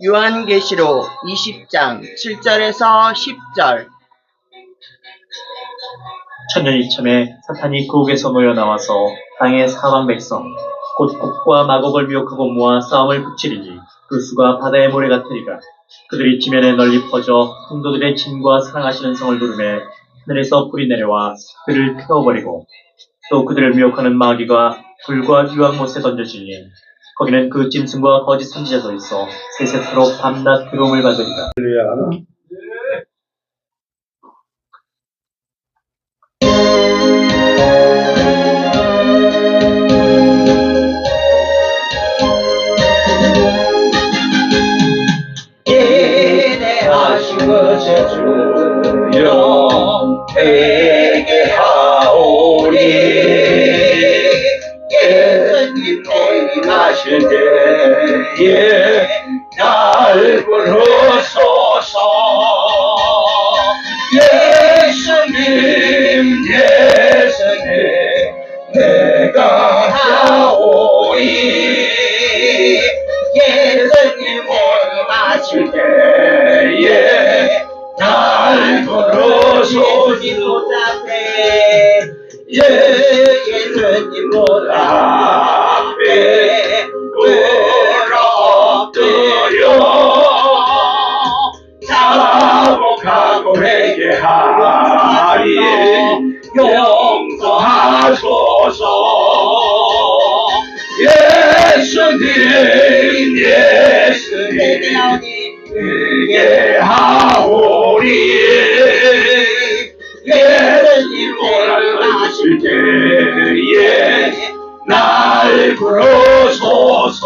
요한계시록 20장 7절에서 10절. 천년이 참에 사탄이 고국에서 모여 나와서 땅의 사방 백성 곧 곡과 마곡을 미혹하고 모아 싸움을 붙이리니 그 수가 바다의 모래 같으리라. 그들이 지면에 널리 퍼져 성도들의 진과 사랑하시는 성을 부르매 하늘에서 불이 내려와 그들을 태워버리고 또 그들을 미혹하는 마귀가 불과 유황못에 던져지니 거기는 그 짐승과 거짓 선지자도 있어 세세토록 밤낮 괴로움을 받으리라. 인내하신 것을 주여 회개하오리. 예수님 임하실 때에 날 부르소서. 예수님 내가 하오리. 예수님 임하실 때에 날 부르소서. 예수님 못 앞에 엎드려 자복하고 회개하리. 용서하소서. 예수님 회개하오리. 예수님 원하실 때에 날 부르소서.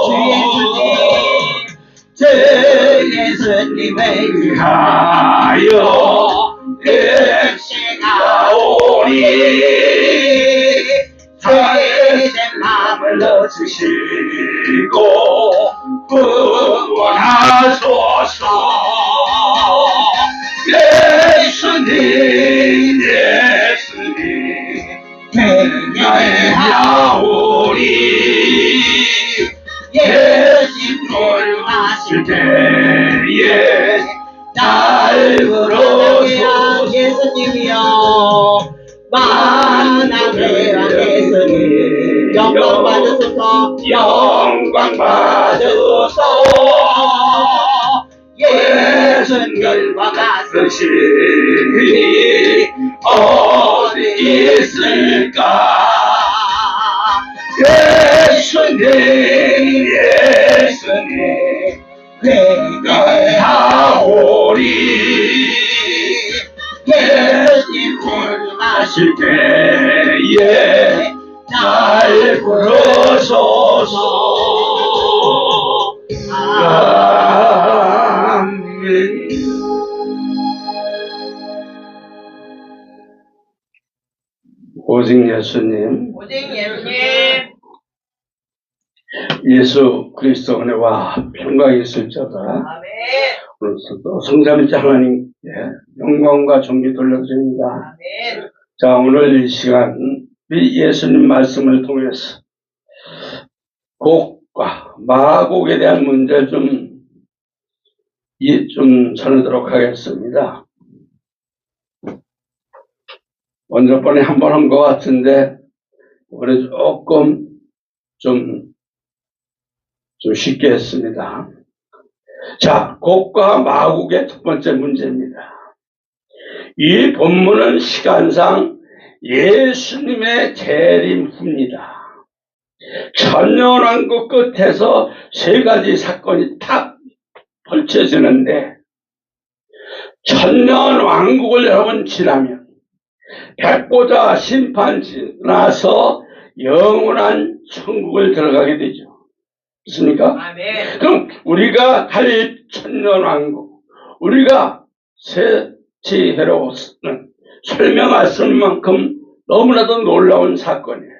제 예수님을 위하여 백신하오리. 죄된 마음을 넣으시고 구원하소서. 예수님 회개하오리. 예수님 원하실 때에 날 부르소서. 예수님이여 만왕의 왕 예수님 영광 받으소서. 영광 받으소서. 예수님과 같으시니 어디 있을까. 예수님 회개하오리. 예수님 원하실 때에 날 부르소서. 아멘. 오직 예수님, 예수 그리스도 은혜와 평강이 있을지어다. 오늘도 성삼위자 하나님께 영광과 존귀 돌려드립니다. 자, 오늘 이 시간 예수님 말씀을 통해서 곡과 마곡에 대한 문제 좀 전하도록 하겠습니다. 먼저 번에 한 번 한 것 같은데 이번에 조금 좀 쉽게 했습니다. 자, 곡과 마곡의 첫 번째 문제입니다. 이 본문은 시간상 예수님의 재림 후입니다. 천년왕국 끝에서 세 가지 사건이 탁 펼쳐지는데, 천년왕국을 여러분 지나면 백보자 심판 지나서 영원한 천국을 들어가게 되죠. 그렇습니까? 아멘. 그럼 우리가 갈 천년왕국, 우리가 지혜로 설명할 수 없는 만큼 너무나도 놀라운 사건이에요.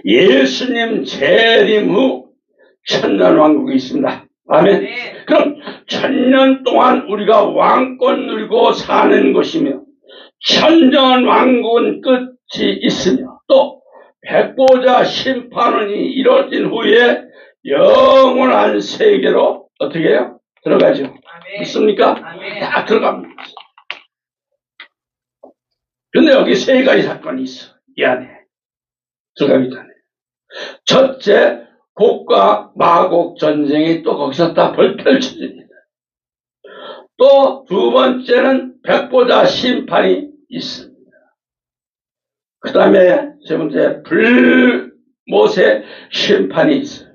예수님 재림 후 천년왕국이 있습니다. 아멘. 그럼 천년 동안 우리가 왕권 누리고 사는 것이며, 천년왕국은 끝이 있으며, 또 백보자 심판원이 이뤄진 후에 영원한 세계로 어떻게 해요? 들어가죠. 믿습니까? 딱 들어갑니다. 근데 여기 세 가지 사건이 있어. 이 안에. 들어가기 전에. 첫째, 곡과 마곡 전쟁이 또 거기서 다 펼쳐집니다. 또 두 번째는 백보자 심판이 있습니다. 그 다음에 세 번째, 불못의 심판이 있어요.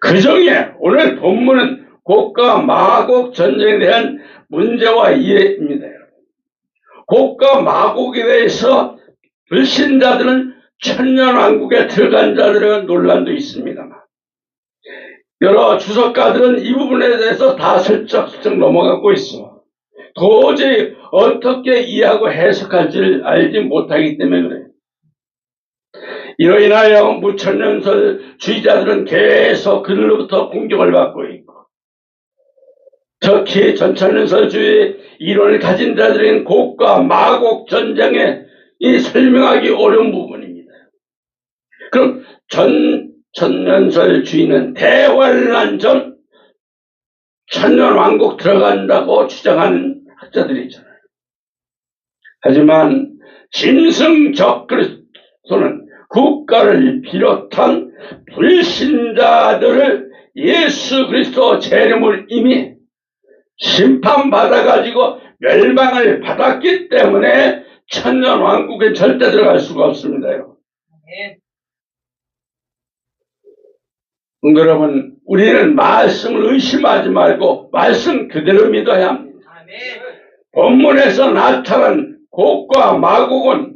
그 중에 오늘 본문은 곡과 마곡 전쟁에 대한 문제와 이해입니다. 곡과 마곡에 대해서 불신자들은 천년왕국에 들어간 자들의 논란도 있습니다만 여러 주석가들은 이 부분에 대해서 다 슬쩍슬쩍 넘어가고 있어. 도저히 어떻게 이해하고 해석할지를 알지 못하기 때문에 그래요. 이로 인하여 무천년설 주의자들은 계속 그들로부터 공격을 받고 있고 특히 전천년설주의 이론을 가진 자들은 곡과 마곡 전쟁에 이 설명하기 어려운 부분입니다. 그럼 전천년설주의는 대환란 전 천년왕국 들어간다고 주장하는 학자들이 있잖아요. 하지만 짐승적 그리스도는 국가를 비롯한 불신자들을 예수 그리스도 재림을 이미 심판받아가지고 멸망을 받았기 때문에 천년왕국에 절대 들어갈 수가 없습니다요. 여러분, 우리는 말씀을 의심하지 말고 말씀 그대로 믿어야 합니다. 본문에서 나타난 곡과 마곡은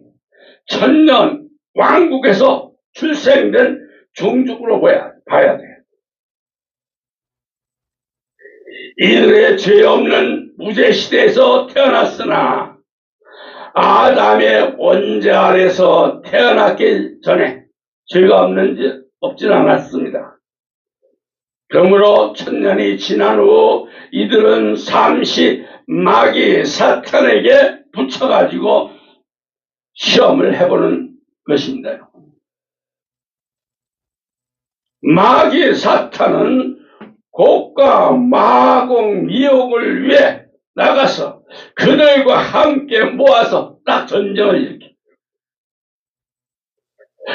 천년왕국에서 출생된 종족으로 봐야 돼요. 이들의 죄 없는 무죄시대에서 태어났으나 아담의 원죄 아래서 태어났기 전에 죄가 없진 않았습니다. 그러므로 천년이 지난 후 이들은 잠시 마귀 사탄에게 붙여가지고 시험을 해보는 것입니다. 마귀 사탄은 곡과 마곡 미혹을 위해 나가서 그들과 함께 모아서 딱 전쟁을 일으킵니다.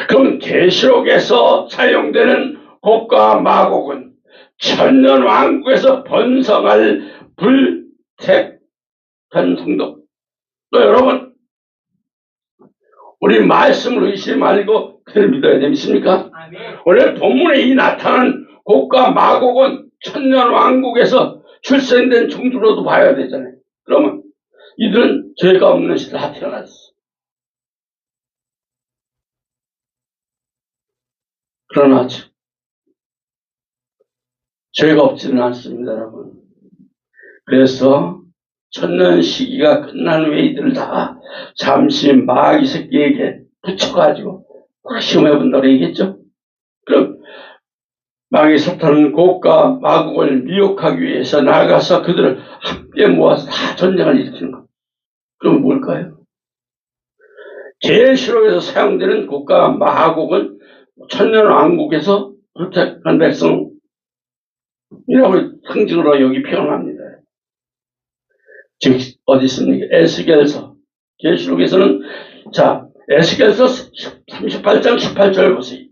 그럼 계시록에서 사용되는 곡과 마곡은 천년왕국에서 번성할 불택한 성도. 또 여러분, 우리 말씀을 의심 말고 그를 믿어야 됩니까? 오늘 본문에 이 나타난 곡과 마곡은 천년왕국에서 출생된 종주로도 봐야 되잖아요. 그러면 이들은 죄가 없는 시대 다 태어났어. 그러나 죄가 없지는 않습니다, 여러분. 그래서 천년 시기가 끝난 후에 이들을 다 잠시 마귀 새끼에게 붙여가지고 시험해본다고 얘기했죠. 그럼 마귀 사탄은 곡과 마곡을 미혹하기 위해서 나가서 그들을 함께 모아서 다 전쟁을 일으키는 것. 그럼 뭘까요? 계시록에서 사용되는 곡과 마곡은 천년왕국에서 불택한 백성이라고 상징으로 여기 표현합니다. 즉 어디 있습니까? 에스겔서. 계시록에서는 에스겔서 38장 18절 보세요.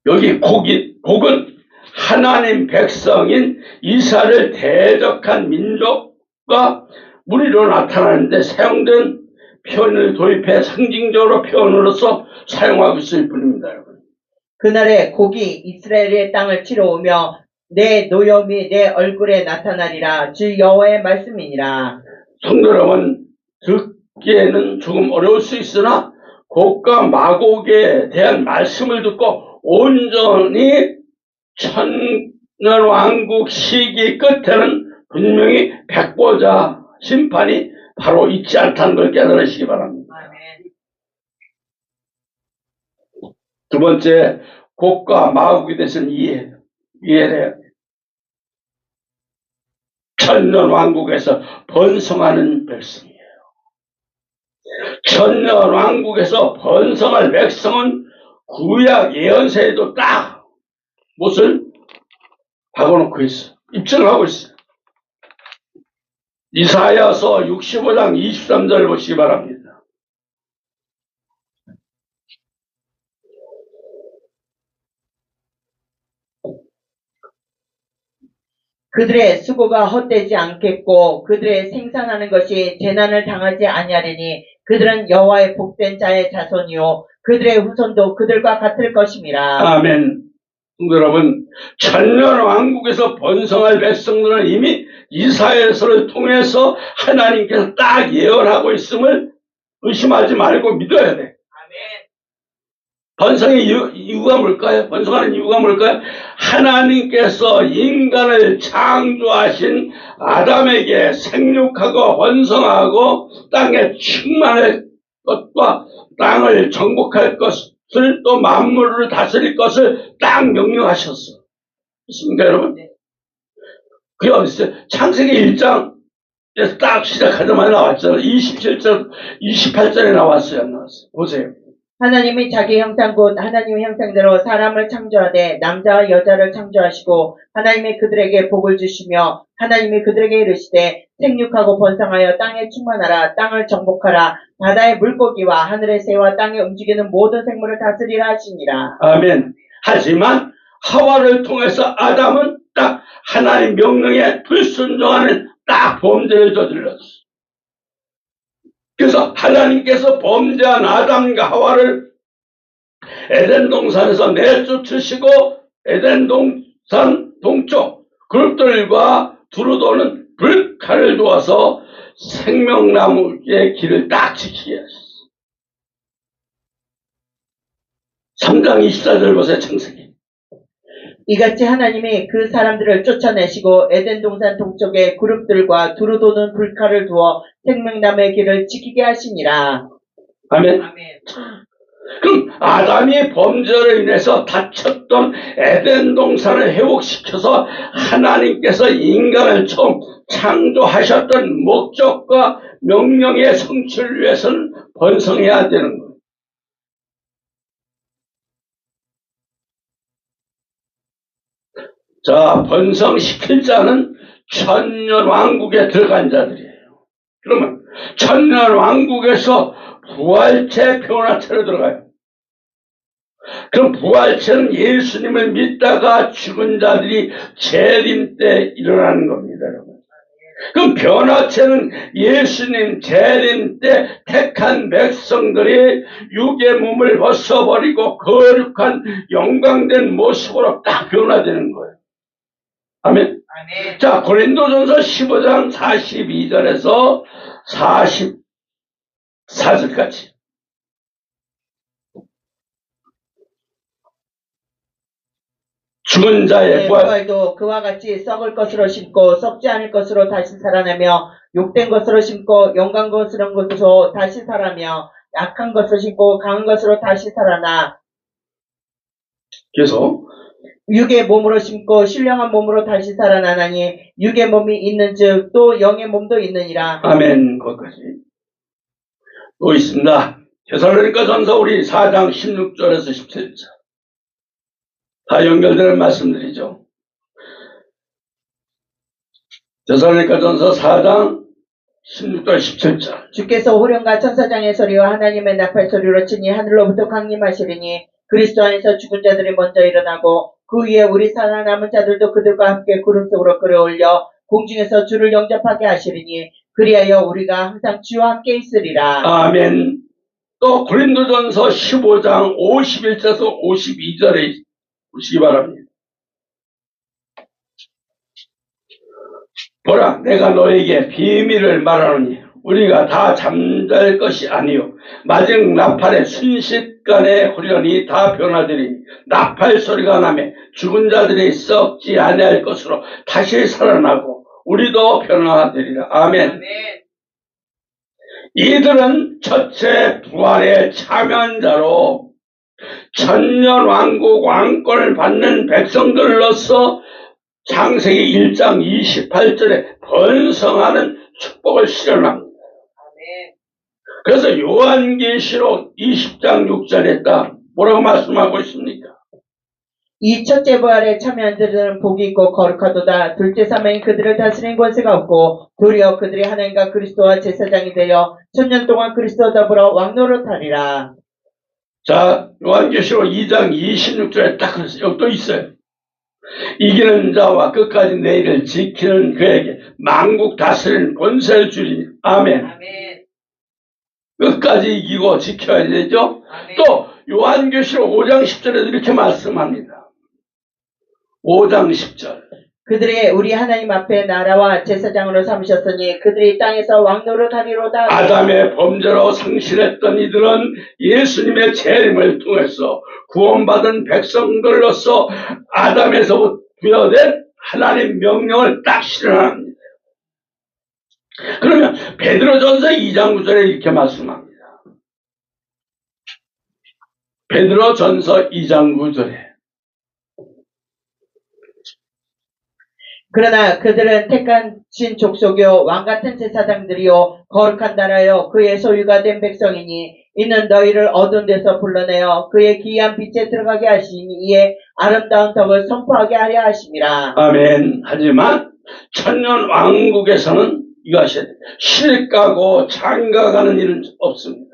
여기 곡은 하나님 백성인 이스라엘을 대적한 민족과 무리로 나타나는데 사용된 표현을 도입해 상징적으로 표현으로서 사용하고 있을 뿐입니다, 여러분. 그날에 곡이 이스라엘의 땅을 치러 오며 내 노염이 내 얼굴에 나타나리라. 주 여호와의 말씀이니라. 성도 여러분, 듣기에는 조금 어려울 수 있으나 곡과 마곡에 대한 말씀을 듣고 온전히 천년왕국 시기 끝에는 분명히 백보자 심판이 바로 있지 않다는 걸 깨달으시기 바랍니다. 두 번째, 곡과 마곡에 대해서는 이해를 해야 돼요. 천년왕국에서 번성하는 백성이에요. 천년왕국에서 번성할 백성은 구약 예언서에도 딱 무엇을 박아놓고 있어. 입증을 하고 있어. 이사야서 65장 23절 보시기 바랍니다. 그들의 수고가 헛되지 않겠고 그들의 생산하는 것이 재난을 당하지 아니하리니 그들은 여호와의 복된 자의 자손이요 그들의 후손도 그들과 같을 것임이라. 아멘. 성도 여러분, 천년 왕국에서 번성할 백성들은 이미 이사야서를 통해서 하나님께서 딱 예언하고 있음을 의심하지 말고 믿어야 돼. 번성의 이유가 뭘까요? 번성하는 이유가 뭘까요? 하나님께서 인간을 창조하신 아담에게 생육하고 번성하고 땅에 충만할 것과 땅을 정복할 것을 또 만물을 다스릴 것을 딱 명령하셨어. 그렇습니까, 여러분? 그게 어딨어요? 창세기 1장에서 딱 시작하자마자 나왔잖아요. 27절, 28절에 나왔어요, 안 나왔어요? 보세요. 하나님이 자기 형상 곧 하나님의 형상대로 사람을 창조하되 남자와 여자를 창조하시고 하나님이 그들에게 복을 주시며 하나님이 그들에게 이르시되 생육하고 번성하여 땅에 충만하라 땅을 정복하라 바다의 물고기와 하늘의 새와 땅에 움직이는 모든 생물을 다스리라 하시니라. 아멘. 하지만 하와를 통해서 아담은 딱 하나님 명령에 불순종하는 딱 범죄를 저질렀어. 그래서 하나님께서 범죄한 아담과 하와를 에덴 동산에서 내쫓으시고 에덴 동산 동쪽 그룹들과 두루 도는 불칼을 두어서 생명나무의 길을 딱 지키게 하셨어. 3장 24절 보세요. 창세기. 이같이 하나님이 그 사람들을 쫓아내시고 에덴 동산 동쪽에 그룹들과 두루 도는 불칼을 두어 생명나무의 길을 지키게 하시니라. 아멘. 그럼 아담이 범죄로 인해서 다쳤던 에덴 동산을 회복시켜서 하나님께서 인간을 처음 창조하셨던 목적과 명령의 성취를 위해서는 번성해야 되는 거예요. 자, 번성시킬 자는 천년 왕국에 들어간 자들이에요. 그러면 천년 왕국에서 부활체, 변화체로 들어가요. 그럼 부활체는 예수님을 믿다가 죽은 자들이 재림 때 일어나는 겁니다, 여러분. 그럼 변화체는 예수님 재림 때 택한 백성들이 육의 몸을 벗어버리고 거룩한 영광된 모습으로 딱 변화되는 거예요. 아멘. 자, 고린도전서 15장 42절에서 44절까지. 죽은 자의 부활도 그와 같이 썩을 것으로 심고 썩지 않을 것으로 다시 살아나며 욕된 것으로 심고 영광스러운 것으로 다시 살아며 약한 것을 심고 강한 것으로 다시 살아나. 계속 육의 몸으로 심고 신령한 몸으로 다시 살아나나니 육의 몸이 있는즉 또 영의 몸도 있느니라. 아멘. 거기까지 또 있습니다. 데살로니가전서 우리 4장 16절에서 17절 다 연결되는 말씀들이죠. 데살로니가전서 4장 16절 17절 주께서 호령과 천사장의 소리와 하나님의 나팔 소리로 치니 하늘로부터 강림하시리니 그리스도 안에서 죽은 자들이 먼저 일어나고 그 위에 우리 살아남은 자들도 그들과 함께 구름 속으로 끌어올려 공중에서 주를 영접하게 하시리니 그리하여 우리가 항상 주와 함께 있으리라. 아멘. 또 고린도전서 15장 51절에서 52절에 보시기 바랍니다. 보라, 내가 너에게 비밀을 말하노니 우리가 다 잠잘 것이 아니요 마지막 나팔의 순식간에 후련히 다 변화되리니 나팔 소리가 나며 죽은 자들이 썩지 아니할 것으로 다시 살아나고 우리도 변화되리라. 아멘. 이들은 첫째 부활의 참여자로 천년 왕국 왕권을 받는 백성들로서 창세기 1장 28절에 번성하는 축복을 실현합니다. 그래서 요한계시록 20장 6절에 딱 뭐라고 말씀하고 있습니까? 이 첫째 부활에 참여한 자들은 복이 있고 거룩하도다. 둘째 사명이 그들을 다스리는 권세가 없고 도리어 그들이 하나님과 그리스도와 제사장이 되어 천년 동안 그리스도와 더불어 왕노릇하리라. 자, 요한계시록 2장 26절에 딱 여기 또 있어요. 이기는 자와 끝까지 내일을 지키는 그에게 만국 다스리는 권세를 주리니. 아멘. 아멘. 끝까지 이기고 지켜야 되죠. 아멘. 또 요한계시록 5장 10절에도 이렇게 말씀합니다. 5장 10절. 그들이 우리 하나님 앞에 나라와 제사장으로 삼으셨으니 그들이 땅에서 왕노릇하리로다. 아담의 범죄로 상실했던 이들은 예수님의 재림을 통해서 구원받은 백성들로서 아담에서 부여된 하나님 명령을 딱 실현합니다. 그러면 베드로전서 2장 9절에 이렇게 말씀합니다. 베드로전서 2장 9절에 그러나 그들은 택한 신 족속이요 왕같은 제사장들이요 거룩한 나라요 그의 소유가 된 백성이니 이는 너희를 어두운 데서 불러내어 그의 기이한 빛에 들어가게 하시니 이에 아름다운 덕을 선포하게 하려 하심이라. 아멘. 하지만 천년 왕국에서는 이것이 실가고 장가가는 일은 없습니다.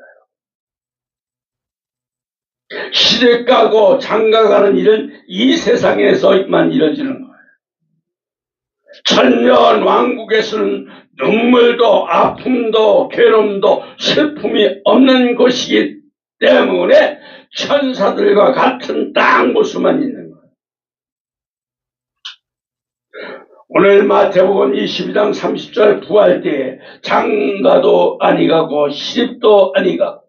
실가고 장가가는 일은 이 세상에서만 이루어지는 거예요. 천년 왕국에서는 눈물도 아픔도 괴로움도 슬픔이 없는 곳이기 때문에 천사들과 같은 땅 모습만 있는 거예요. 오늘 마태복음 22장 30절 부활 때에 장가도 아니가고 시집도 아니가고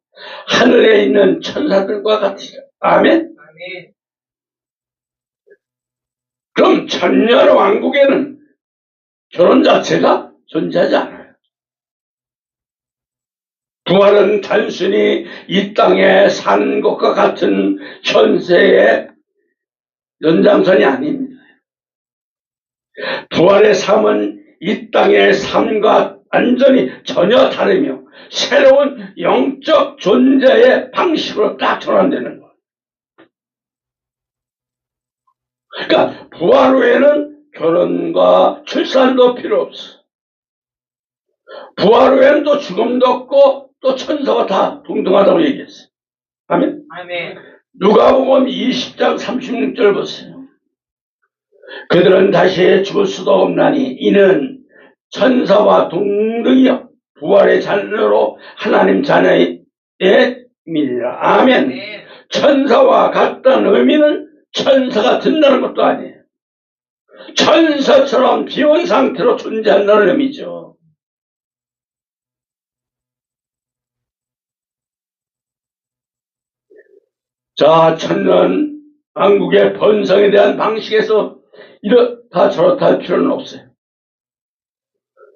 하늘에 있는 천사들과 같으리라. 아멘? 아멘. 그럼 천년 왕국에는 결혼 자체가 존재하지 않아요. 부활은 단순히 이 땅에 사는 것과 같은 현세의 연장선이 아닙니다. 부활의 삶은 이 땅의 삶과 완전히 전혀 다르며 새로운 영적 존재의 방식으로 딱 전환되는 거예요. 그러니까 부활 후에는 결혼과 출산도 필요 없어. 부활 후에는 또 죽음도 없고 또 천사가 다 동등하다고 얘기했어요. 아멘. 아멘. 누가복음 20장 36절 보세요. 그들은 다시 죽을 수도 없나니 이는 천사와 동등이요 부활의 자녀로 하나님 자녀의 의미니라. 아멘. 아멘. 천사와 같다는 의미는 천사가 된다는 것도 아니에요. 천사처럼 비운 상태로 존재한다는 의미죠. 자, 천년 왕국의 번성에 대한 방식에서 이렇다 저렇다 할 필요는 없어요.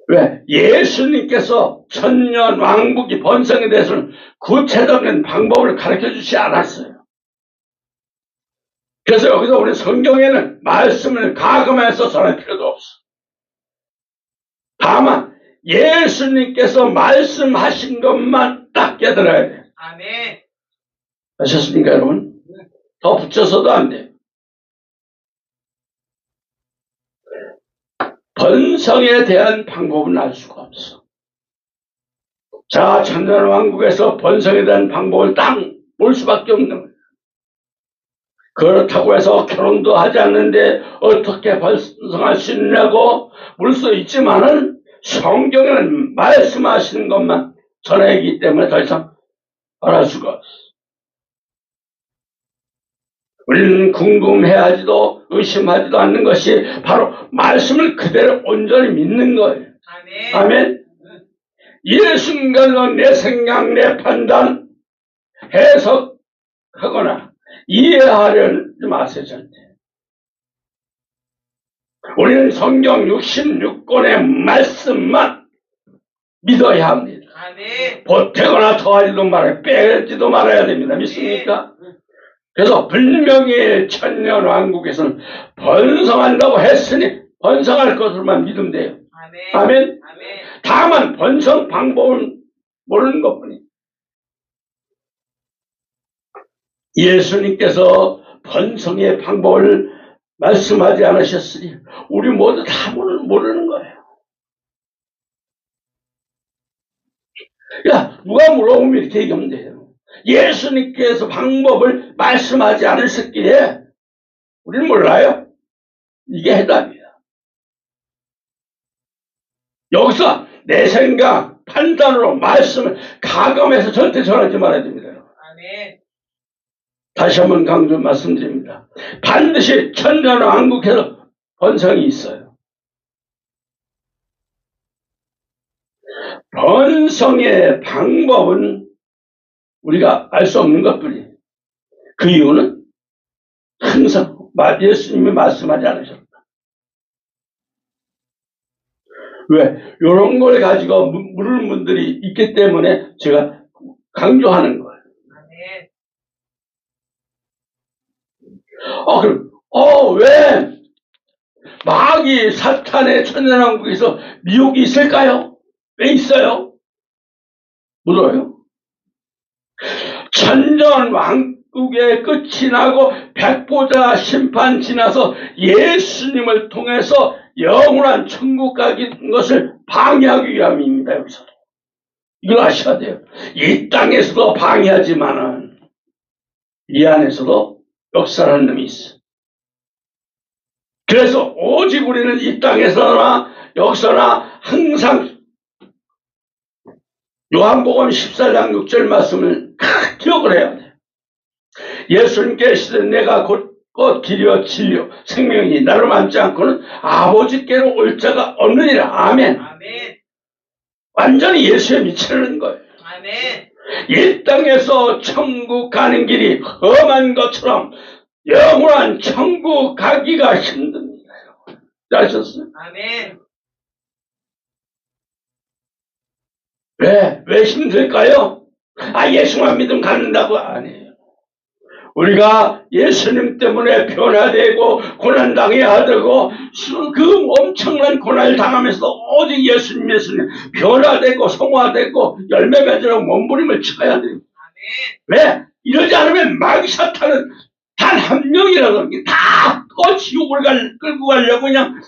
왜? 예수님께서 천년 왕국이 번성에 대해서는 구체적인 방법을 가르쳐 주지 않았어요. 그래서 여기서 우리 성경에는 말씀을 가금해서 전할 필요도 없어. 다만 예수님께서 말씀하신 것만 딱 깨달아야 돼요. 아멘. 아셨습니까, 여러분? 더 붙여서도 안 돼요. 번성에 대한 방법은 알 수가 없어. 자, 천년 왕국에서 번성에 대한 방법을 딱 볼 수밖에 없는 거예요. 그렇다고 해서 결혼도 하지 않는데 어떻게 번성할 수 있냐고 물 수 있지만은 성경에는 말씀하시는 것만 전해지기 때문에 더 이상 말할 수가 없어. 우리는 궁금해하지도 의심하지도 않는 것이 바로 말씀을 그대로 온전히 믿는 거예요. 아멘. 아멘. 이 순간로 내 생각, 내 판단, 해석하거나 이해하려지 마세요, 절대. 우리는 성경 66권의 말씀만 믿어야 합니다. 아멘. 보태거나 더하지도 말아야, 빼지도 말아야 됩니다. 믿습니까? 그래서 분명히 천년 왕국에서는 번성한다고 했으니 번성할 것으로만 믿으면 돼요. 아멘. 아멘. 아멘. 다만 번성 방법은 모르는 것뿐이에요. 예수님께서 번성의 방법을 말씀하지 않으셨으니 우리 모두 다 모르는 거예요. 야, 누가 물어보면 이렇게 얘기하면 돼요. 예수님께서 방법을 말씀하지 않으셨기에 우리는 몰라요. 이게 해답이야. 여기서 내 생각, 판단으로 말씀을 가감해서 절대 전하지 말아야 됩니다. 아멘. 다시 한번 강조 말씀드립니다. 반드시 천년왕국에서 번성이 있어요. 번성의 방법은 우리가 알 수 없는 것뿐이에요. 그 이유는 항상 예수님이 말씀하지 않으셨다. 왜? 이런 걸 가지고 물을 분들이 있기 때문에 제가 강조하는 거예요. 아멘. 왜 마귀 사탄의 천년왕국에서 미혹이 있을까요? 왜 있어요? 물어요. 천년왕국의 끝이 나고 백보자 심판 지나서 예수님을 통해서 영원한 천국 가는 것을 방해하기 위함입니다. 여기서 이걸 아셔야 돼요. 이 땅에서도 방해하지만은 이 안에서도 역사라는 놈이 있어. 그래서 오직 우리는 이 땅에서나 역사나 항상 요한복음 14장 6절 말씀을 기억을 해야 돼. 예수님께서 내가 곧 길이요 진리요 생명이니 나로 만지 않고는 아버지께로 올 자가 없느니라. 아멘. 아멘. 완전히 예수에 미치는 거예요. 아멘. 이 땅에서 천국 가는 길이 험한 것처럼 영원한 천국 가기가 힘듭니다. 아셨어요? 아멘. 왜 힘들까요? 예수만 믿으면 갖는다고 아니에요. 우리가 예수님 때문에 변화되고 고난당해야 되고 그 엄청난 고난을 당하면서 오직 예수님 변화되고 성화되고 열매 맺으라고 몸부림을 쳐야 돼요. 왜? 이러지 않으면 마귀 사탄은 단 한 명이라도 다 지옥을 끌고 가려고 그냥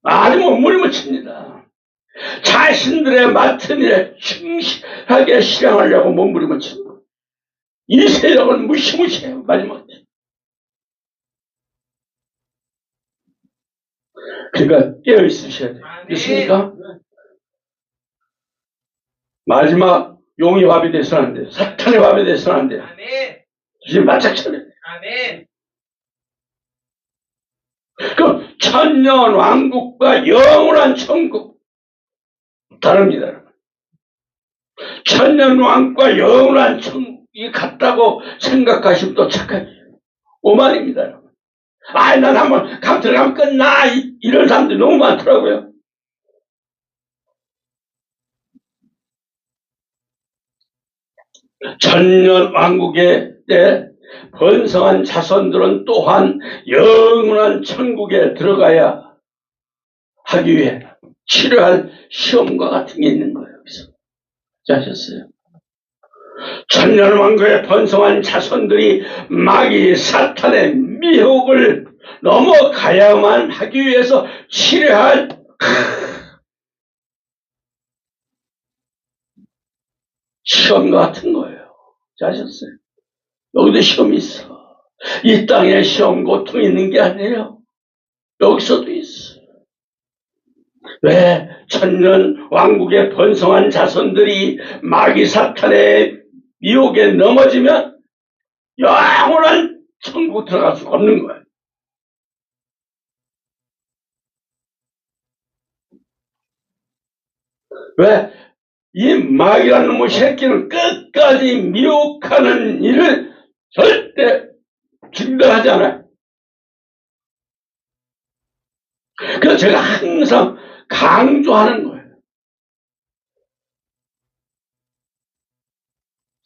몸부림을 칩니다. 자신들의 맡은 일에 충실하게 실행하려고 몸부림을 칩니다. 이 세력은 무시무시해요. 마지막에. 그러니까 깨어있으셔야 돼요. 됐습니까? 마지막 용의 밥이 돼서는 안 돼요. 사탄의 밥이 돼서는 안 돼요. 아멘. 지금 바짝 차려야 돼요. 아멘. 그럼 천년 왕국과 영원한 천국 다릅니다. 천년 왕국과 영원한 천국이 같다고 생각하시면 또 착각이에요. 오만입니다. 난 한번 들어가면 끝나 이런 사람들이 너무 많더라고요. 천년 왕국의 때 번성한 자손들은 또한 영원한 천국에 들어가야 하기 위해 치료할 시험과 같은 게 있는 거예요. 여기서 아셨어요? 천년 왕국에 번성한 자손들이 마귀 사탄의 미혹을 넘어가야만 하기 위해서 치료할 시험과 같은 거예요. 아셨어요? 여기도 시험이 있어. 이 땅에 시험 고통이 있는 게 아니에요. 여기서도 있어. 왜? 천년 왕국에 번성한 자손들이 마귀 사탄의 미혹에 넘어지면 영원한 천국 들어갈 수 없는 거예요. 왜? 이 마귀라는 놈의 새끼는 끝까지 미혹하는 일을 절대 중단하지 않아요. 그래서 제가 항상 강조하는 거예요.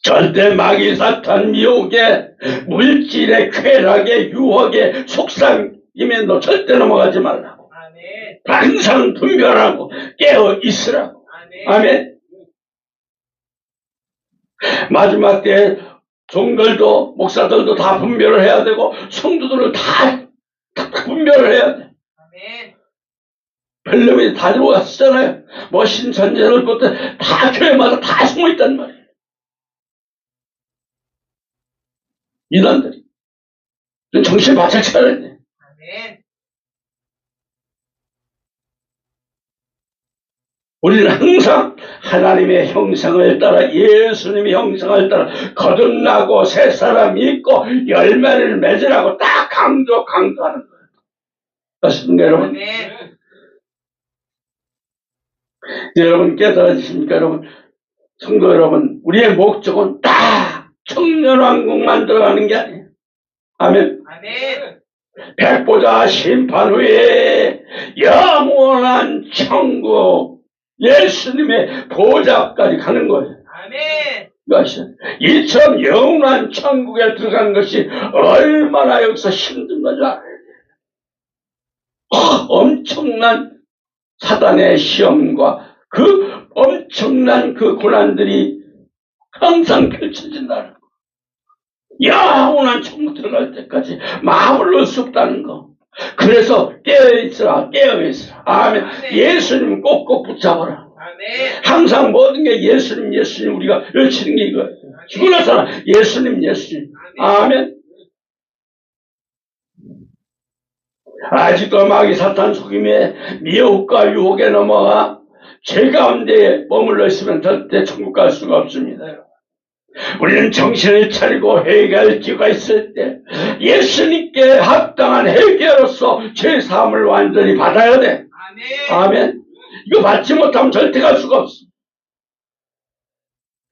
절대 마귀 사탄 미혹에 물질의 쾌락의 유혹의 속삭임에 너 절대 넘어가지 말라고. 아멘. 항상 분별하고 깨어 있으라고. 아멘. 아멘. 마지막 때 종들도 목사들도 다 분별을 해야 되고 성도들을 다 분별을 해야 돼. 아멘. 벨름이 다 들어왔잖아요. 뭐 신천지들부터 다 교회마다 다 숨어있단 말이에요. 이단들이. 정신 바짝 차려야 돼. 아멘. 우리는 항상 하나님의 형상을 따라 예수님의 형상을 따라 거듭나고 새 사람이 있고 열매를 맺으라고 딱 강조하는 거예요. 맞습니까 여러분? 아멘. 여러분 깨달으십니까 여러분? 성도 여러분, 우리의 목적은 딱 청년왕국만 들어가는 게 아니에요. 아멘. 아멘. 백보자 심판 후에 영원한 천국 예수님의 보좌까지 가는 거예요. 아멘. 이것이 이처럼 영원한 천국에 들어가는 것이 얼마나 여기서 힘든 건지 알아야 돼요. 엄청난 사단의 시험과 그 엄청난 그 고난들이 항상 펼쳐진다는 거. 영원한 천국 들어갈 때까지 마음을 놓을 수 없다는 거. 그래서 깨어있으라, 깨어있으라. 아멘. 예수님 꼭꼭 붙잡아라. 아멘. 항상 모든 게 예수님, 예수님 우리가 외치는 게 이거예요. 죽어나서는 예수님, 예수님. 아멘. 아직도 마귀 사탄 속임에 미혹과 유혹에 넘어가 죄 가운데 머물러 있으면 절대 천국 갈 수가 없습니다. 우리는 정신을 차리고 회개할 기회가 있을 때 예수님께 합당한 회개로서 죄 사함을 완전히 받아야 돼. 아멘. 아멘. 이거 받지 못하면 절대 갈 수가 없어.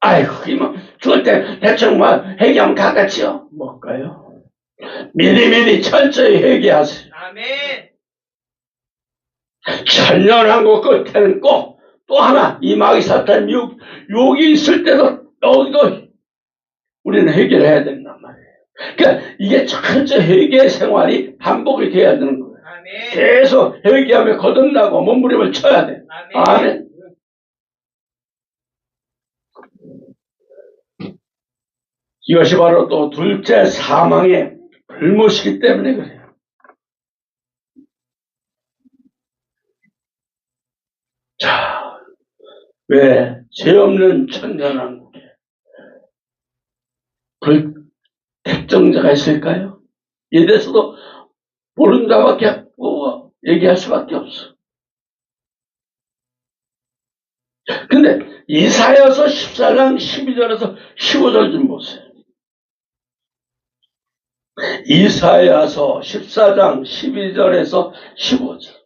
아이고, 이만 죽을 때 대충 뭐 회개하면 가깝지요. 못 가요. 미리미리 철저히 회개하세요. 아멘. 천년왕국 끝에는 꼭 또 하나 이 마귀 사탄 유혹이 있을 때도 여기도 우리는 회개를 해야 된단 말이에요. 그러니까 이게 철저히 회개 생활이 반복이 돼야 되는 거예요. 아멘. 계속 회개하며 거듭나고 몸부림을 쳐야 돼. 아멘. 이것이 바로 또 둘째 사망의 불못이기 때문에 그래요. 자, 왜 죄 없는 천년왕국에 불택정자가 있을까요? 이에 대해서도 모르는 자밖에 얘기할 수밖에 없어. 근데 이사야서 14장 12절에서 15절 좀 보세요. 이사야서 14장 12절에서 15절.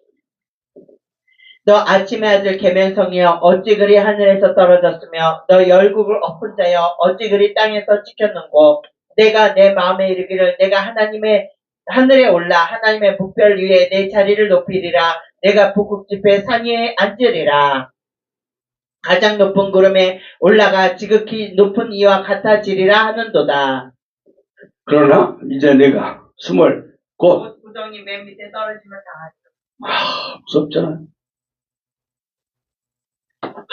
너 아침의 아들 계면성이여 어찌 그리 하늘에서 떨어졌으며 너 열국을 엎은 자여 어찌 그리 땅에서 지켰는고 내가 내 마음에 이르기를 내가 하나님의 하늘에 올라 하나님의 목별 위에 내 자리를 높이리라 내가 북극 지폐 산 위에 앉으리라 가장 높은 구름에 올라가 지극히 높은 이와 같아지리라 하는도다. 그러나 이제 내가 숨을 곧 구덩이 맨 밑에 떨어지면 당하리라. 무섭잖아요.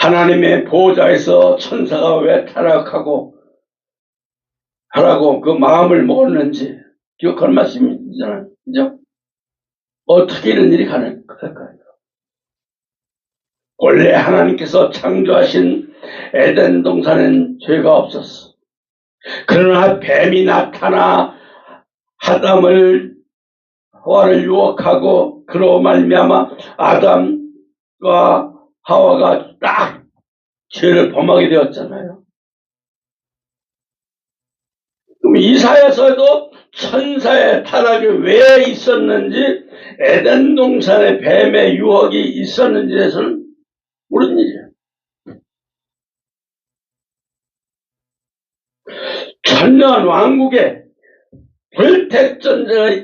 하나님의 보호자에서 천사가 왜 타락하고 하라고 그 마음을 먹었는지 기억할 말씀이잖아요. 그죠? 어떻게 이런 일이 가능할까요? 원래 하나님께서 창조하신 에덴 동산엔 죄가 없었어. 그러나 뱀이 나타나 아담을 하와를 유혹하고 그로 말미암아 아담과 하와가 딱 죄를 범하게 되었잖아요. 그럼 이사야서에도 천사의 타락이 왜 있었는지 에덴 동산에 뱀의 유혹이 있었는지에서는 모르는 일이에요. 천년 왕국에 불택정자가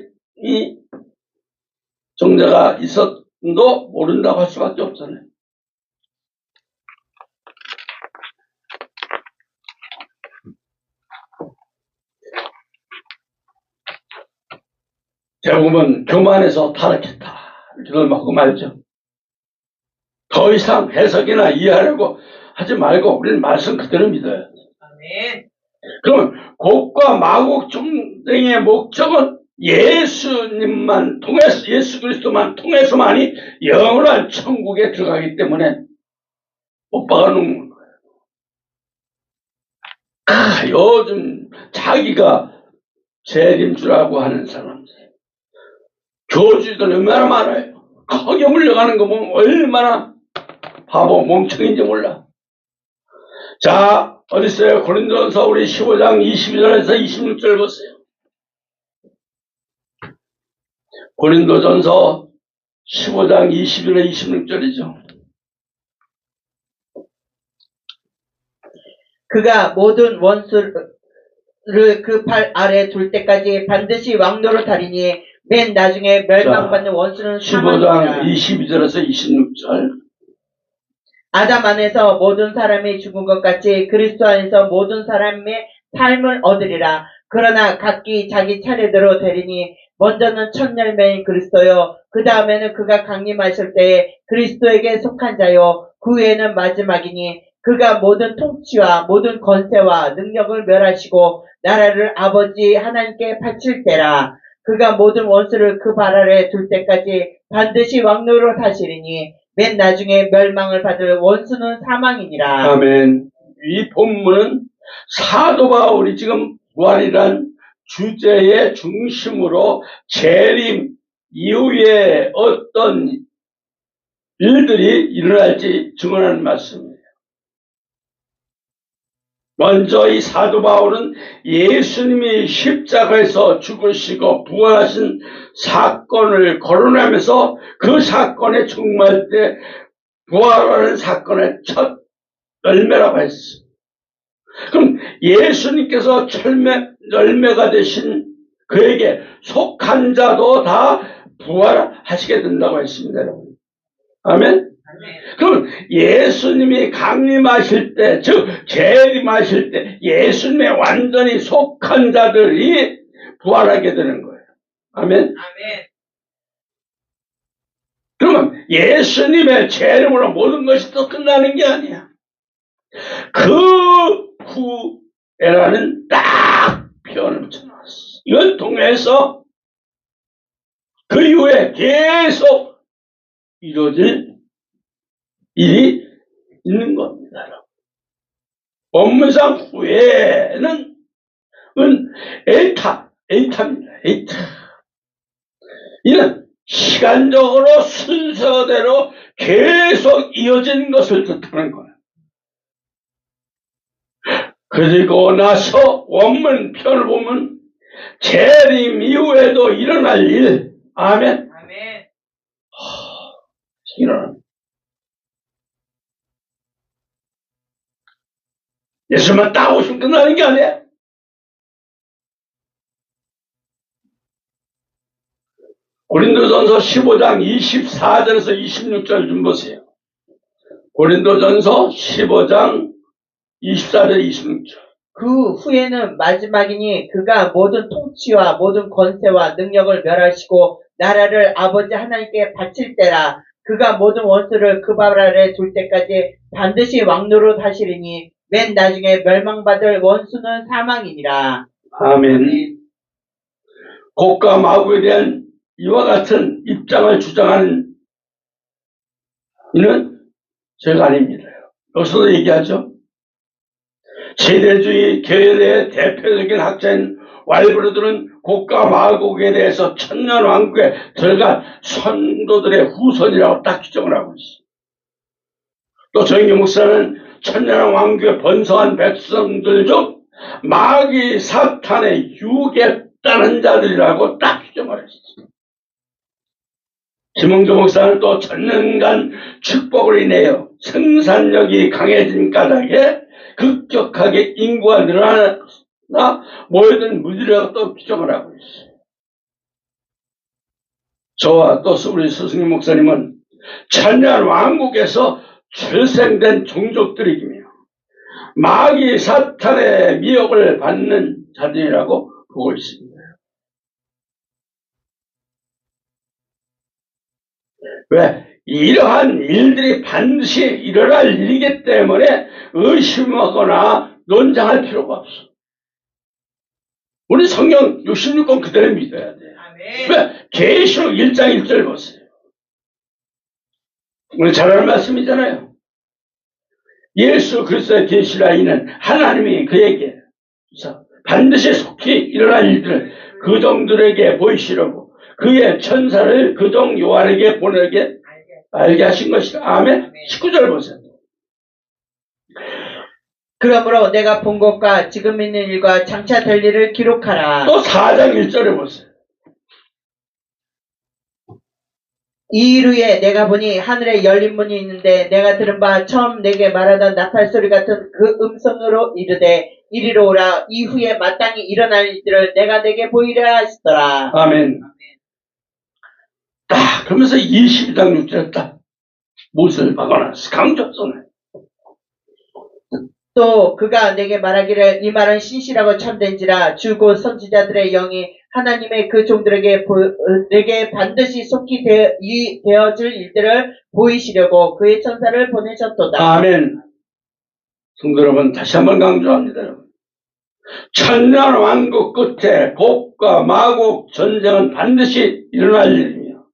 있었도 모른다고 할 수밖에 없잖아요. 대부분 교만해서 타락했다. 이걸 하고 말죠. 더 이상 해석이나 이해하려고 하지 말고 우리는 말씀 그대로 믿어요. 아멘. 그러면 곡과 마곡 전쟁의 목적은 예수님만 통해서, 예수 그리스도만 통해서만이 영원한 천국에 들어가기 때문에 못 박아놓는 거예요. 요즘 자기가 재림주라고 하는 사람들, 교주들 얼마나 많아요. 크게 물려가는 거 보면 얼마나 바보 멍청인지 몰라. 자, 어디 있어요? 고린도전서 우리 15장 22절에서 26절 보세요. 고린도전서 15장 21절 26절이죠. 그가 모든 원수를 그 발 아래 둘 때까지 반드시 왕노를 하리니 맨 나중에 멸망받는 원수는 15장 사망이라. 22절에서 26절. 아담 안에서 모든 사람이 죽은 것 같이 그리스도 안에서 모든 사람의 삶을 얻으리라. 그러나 각기 자기 차례대로 되리니 먼저는 첫 열매인 그리스도요, 그 다음에는 그가 강림하실 때에 그리스도에게 속한 자요, 그 후에는 마지막이니 그가 모든 통치와 모든 권세와 능력을 멸하시고 나라를 아버지 하나님께 바칠 때라. 그가 모든 원수를 그 발 아래 둘 때까지 반드시 왕노로 하시리니 맨 나중에 멸망을 받을 원수는 사망이니라. 아멘. 이 본문은 사도 바울이 지금 부활이란 주제의 중심으로 재림 이후에 어떤 일들이 일어날지 증언하는 말씀이에요. 먼저 이 사도 바울은 예수님이 십자가에서 죽으시고 부활하신 사건을 거론하면서 그 사건에 충만할 때 부활하는 사건의 첫 열매라고 했어요. 그럼 예수님께서 열매가 되신 그에게 속한 자도 다 부활하시게 된다고 했습니다, 여러분. 아멘? 그럼 예수님이 강림하실 때, 즉 재림하실 때 예수님의 완전히 속한 자들이 부활하게 되는 거예요. 아멘? 아멘. 그러면 예수님의 재림으로 모든 것이 또 끝나는 게 아니야. 그 후에라는 딱 표현을 붙여놨어. 이걸 통해서 그 이후에 계속 이루어질 일이 있는 겁니다. 법문상 후에는 에이타입니다. 에이타. 이는 시간적으로 순서대로 계속 이어지는 것을 뜻하는 거예요. 그리고 나서 원문 편을 보면 재림 이후에도 일어날 일. 아멘. 아멘. 일어납니다. 예수만 딱 오시면 끝나는 게 아니야. 고린도전서 15장 24절에서 26절 좀 보세요. 고린도전서 15장 24절 26절. 그 후에는 마지막이니 그가 모든 통치와 모든 권세와 능력을 멸하시고 나라를 아버지 하나님께 바칠 때라. 그가 모든 원수를 그 발 아래 둘 때까지 반드시 왕노릇 하시리니 맨 나중에 멸망받을 원수는 사망이니라. 아멘. 곡과 마곡에 대한 이와 같은 입장을 주장하는 이는 제가 아닙니다. 여기서도 얘기하죠. 세대주의 계열의 대표적인 학자인 왈브르드는 곡과 마곡에 대해서 천년왕국에 들어간 선도들의 후손이라고 딱 규정을 하고 있습니다. 또 정인교 목사는 천년왕국에 번성한 백성들 중 마귀 사탄의 유혹에 따른 자들이라고 딱 규정을 했습니다. 김홍조 목사는 또 천년간 축복을 인하여 생산력이 강해진 까닭에 급격하게 인구가 늘어나 모여든 무리라고 또 규정을 하고 있어요. 저와 또 우리 스승님 목사님은 천년 왕국에서 출생된 종족들이며 마귀 사탄의 미혹을 받는 자들이라고 보고 있습니다. 왜? 이러한 일들이 반드시 일어날 일이기 때문에 의심하거나 논쟁할 필요가 없어. 우리 성경 66권 그대로 믿어야 돼요. 아멘. 왜? 계시록 1장 1절 보세요. 오늘 잘 아는 말씀이잖아요. 예수 그리스도의 계시라 이는 하나님이 그에게 반드시 속히 일어날 일들을 그종들에게 보이시려고 그의 천사를 그종 요한에게 보내게 알게 하신 것이다. 아멘. 19절 보세요. 그러므로 내가 본 것과 지금 있는 일과 장차 될 일을 기록하라. 또 4장 1절에 보세요. 이 일 후에 내가 보니 하늘에 열린 문이 있는데 내가 들은 바 처음 내게 말하던 나팔 소리 같은 그 음성으로 이르되 이리로 오라. 이후에 마땅히 일어날 일들을 내가 내게 보이려 하시더라. 아멘. 딱 그러면서 22장 6절에 딱 못을 박아놨어. 강조선을. 또 그가 내게 말하기를 이 말은 신실하고 참된지라 주고 선지자들의 영이 하나님의 그 종들에게 내게 반드시 속히 되어질 일들을 보이시려고 그의 천사를 보내셨도다. 아멘. 성도 여러분, 다시 한번 강조합니다. 여러분. 천년 왕국 끝에 곡과 마곡 전쟁은 반드시 일어날 일이며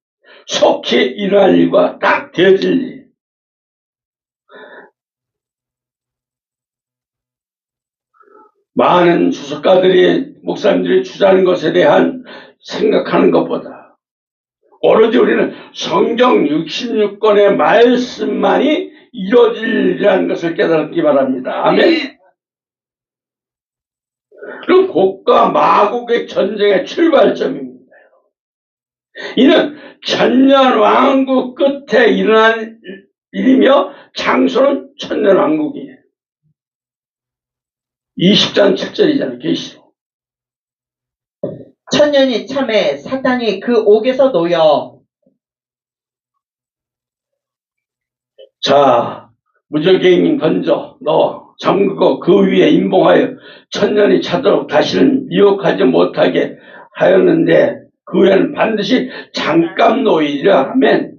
속히 일어날 일과 딱 되어질 일. 많은 주석가들이 목사님들이 주장하는 것에 대한 생각하는 것보다 오로지 우리는 성경 66권의 말씀만이 이루어질 일이라는 것을 깨닫기 바랍니다. 아멘. 그럼 곡과 마곡의 전쟁의 출발점입니다. 이는 천년왕국 끝에 일어난 일이며 장소는 천년왕국이에요. 20장 7절이잖아요. 계시록. 천년이 참에 사탄이 그 옥에서 놓여. 자, 무적행님 건져 넣어 잠그고 그 위에 임봉하여 천년이 차도록 다시는 미혹하지 못하게 하였는데 그 후에는 반드시 잠깐 놓이리라. 아멘.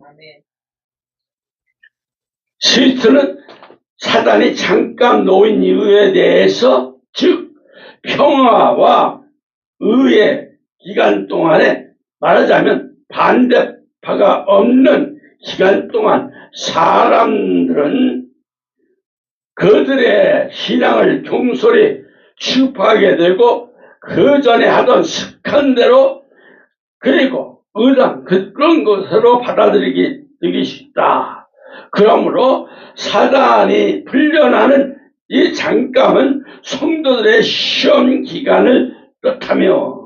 스위트는 사단이 잠깐 놓인 이유에 대해서 즉 평화와 의의 기간 동안에 말하자면 반대파가 없는 기간 동안 사람들은 그들의 신앙을 경솔히 취급하게 되고 그 전에 하던 습관대로 그리고 의당 그런 것으로 받아들이기 쉽다. 그러므로 사단이 풀려나는 이 잠깐은 성도들의 시험 기간을 뜻하며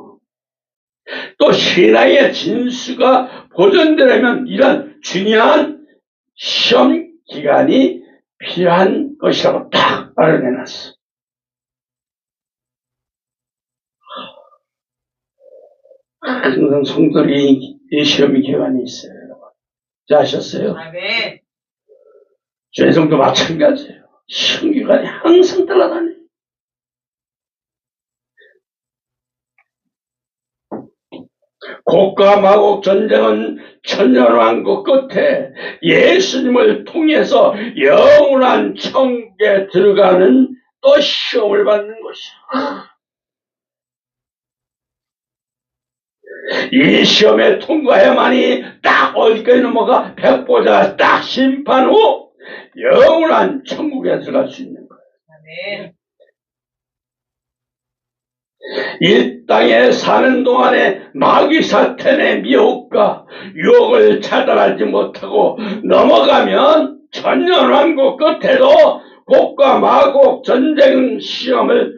또 신앙의 진수가 보존되려면 이런 중요한 시험 기간이 필요한 것이라고 딱 말해놨어. 항상 성도들이 이 시험 기간이 있어요. 자, 아셨어요? 아멘. 죄성도 마찬가지예요. 시험 기간이 항상 따라다녀요. 곡과 마곡 전쟁은 천년왕국 끝에 예수님을 통해서 영원한 천국에 들어가는 또 시험을 받는 것이야. 이 시험에 통과해야만이 딱 어디까지 넘어가 백보자 딱 심판 후 영원한 천국에 들어갈 수 있는 거예요. 아멘. 이 땅에 사는 동안에 마귀 사탄의 미혹과 유혹을 차단하지 못하고 넘어가면 천년왕국 끝에도 곡과 마곡 전쟁 시험을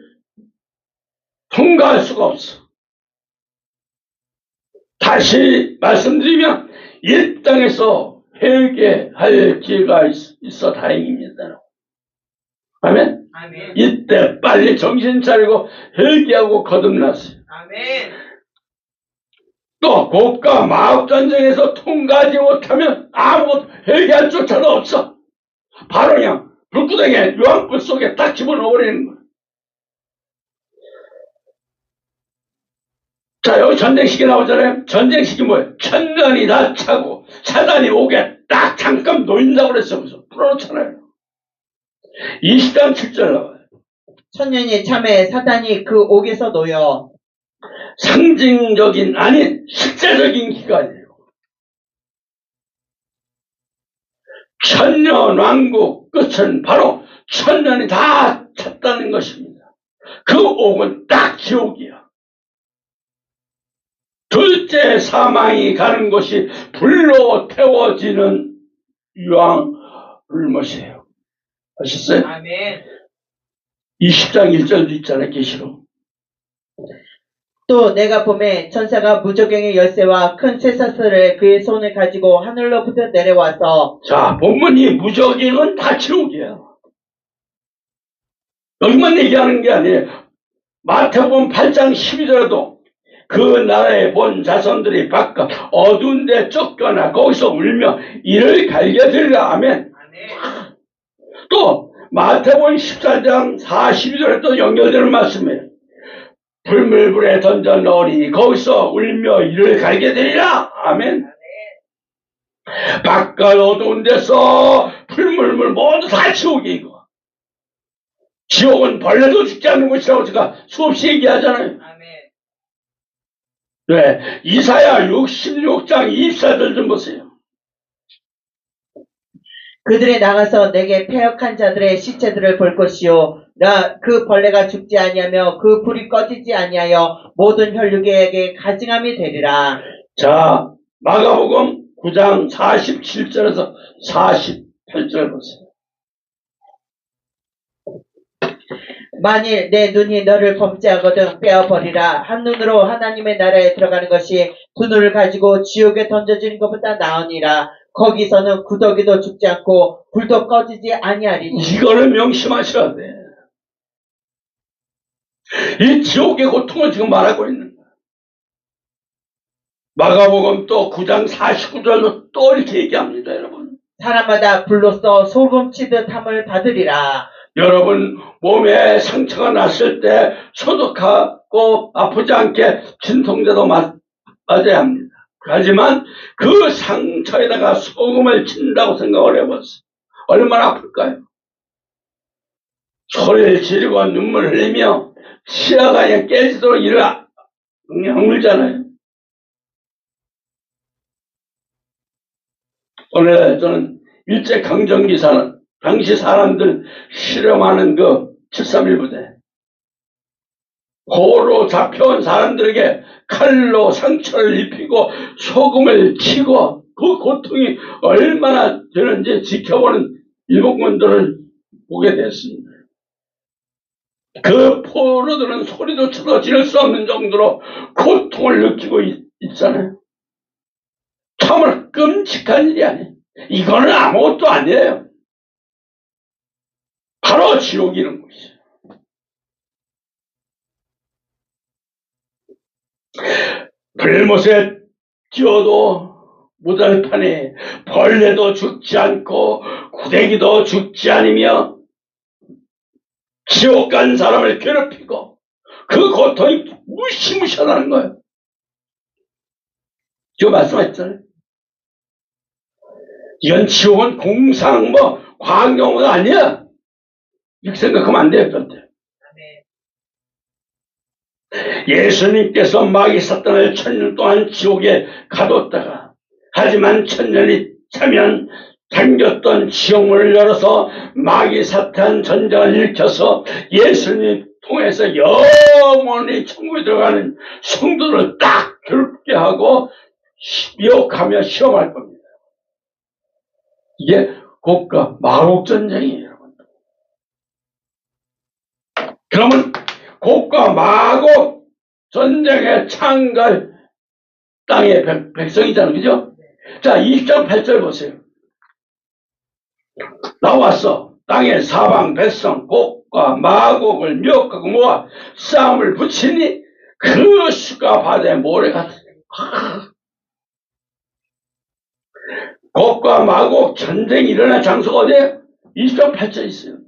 통과할 수가 없어. 다시 말씀드리면 이 땅에서 회개할 기회가 있어 다행입니다. 아멘. 아멘. 이때 빨리 정신 차리고 회개하고 거듭났어요. 아멘. 또 곡과 마곡 전쟁에서 통과하지 못하면 아무 회개할 조차도 없어. 바로 그냥 불구덩이에 유황불 속에 딱 집어넣어버리는 거야. 자, 여기 전쟁식이 나오잖아요. 전쟁식이 뭐예요? 천년이 다 차고 사단이 옥에 딱 잠깐 놓인다고 그랬어. 그래서 풀어놓잖아요. 20장 7절 나와요. 천년이 참에 사탄이 그 옥에서 놓여. 상징적인 아닌 실제적인 기간이에요. 천년왕국 끝은 바로 천년이 다 찼다는 것입니다. 그 옥은 딱 지옥이야. 둘째 사망이 가는 곳이 불로 태워지는 유황 불못이에요. 아셨어요? 아멘. 20장 1절도 있잖아요. 계시록. 또 내가 보매 천사가 무저갱의 열쇠와 큰 쇠사슬을 그의 손을 가지고 하늘로부터 내려와서 자, 본문이 무적인은 다 지옥이에요. 여기만 얘기하는 게 아니에요. 마태복음 8장 12절에도 그 나라에 본 자손들이 바깥 어두운 데 쫓겨나 거기서 울며 이를 갈겨들이라. 아멘. 또 마태복음 14장 42절에 또 연결되는 말씀이에요. 불물불에 던져 넣으리 거기서 울며 이를 갈겨들이라. 아멘. 바깥 어두운 데서 불물물 모두 다 지옥이 이거. 지옥은 벌레도 죽지 않는 곳이라고 제가 수없이 얘기하잖아요. 네, 이사야 66장 24절 좀 보세요. 그들이 나가서 내게 패역한 자들의 시체들을 볼 것이요 나 그 벌레가 죽지 아니하며 그 불이 꺼지지 아니하여 모든 혈육에게 가증함이 되리라. 자, 마가복음 9장 47절에서 48절 보세요. 만일 내 눈이 너를 범죄하거든 빼어버리라. 한눈으로 하나님의 나라에 들어가는 것이 두 눈을 가지고 지옥에 던져지는 것보다 나으니라. 거기서는 구더기도 죽지 않고 불도 꺼지지 아니하리니. 이거를 명심하셔야 돼. 이 지옥의 고통을 지금 말하고 있는 거야. 마가복음 또 9장 49절로 또 이렇게 얘기합니다, 여러분. 사람마다 불로써 소금치듯 함을 받으리라. 여러분, 몸에 상처가 났을 때 소독하고 아프지 않게 진통제도 맞아야 합니다. 하지만 그 상처에다가 소금을 친다고 생각을 해보세요. 얼마나 아플까요? 소리를 지르고 눈물을 흘리며 치아가 그냥 깨지도록 이를 악물잖아요. 오늘 저는 일제강점기사는 당시 사람들 실험하는 그 731부대 호로 잡혀온 사람들에게 칼로 상처를 입히고 소금을 치고 그 고통이 얼마나 되는지 지켜보는 일본군들을 보게 됐습니다. 그 포로들은 소리도 쳐도 지를 수 없는 정도로 고통을 느끼고 있잖아요. 참으로 끔찍한 일이 아니에요. 이거는 아무것도 아니에요. 바로 지옥이라는 것이죠. 불못에 띄어도 무달판에 벌레도 죽지 않고 구데기도 죽지 않으며 지옥 간 사람을 괴롭히고 그 고통이 무시무시하다는 거예요. 저 말씀하셨잖아요. 이건 지옥은 공상 과학용어가 아니야. 이렇게 생각하면 안 돼요. 절대. 예수님께서 마귀 사탄을 1000년 동안 지옥에 가뒀다가 하지만 1000년이 차면 잠겼던 지옥문을 열어서 마귀 사탄 전쟁을 일으켜서 예수님 통해서 영원히 천국에 들어가는 성도를 딱 괴롭게 하고 미혹하며 시험할 겁니다. 이게 국가 마국 전쟁이에요, 여러분. 그러면 국가 마국 전쟁에 참가할 땅의 백성이잖아요, 그죠? 자, 20장 8절 보세요. 나와서 땅의 사방 백성 곡과 마곡을 미혹하고 모아 싸움을 붙이니 그 수가 바다의 모래 같으니 곡과 마곡 전쟁이 일어난 장소가 어디에요? 20장 8절 있어요.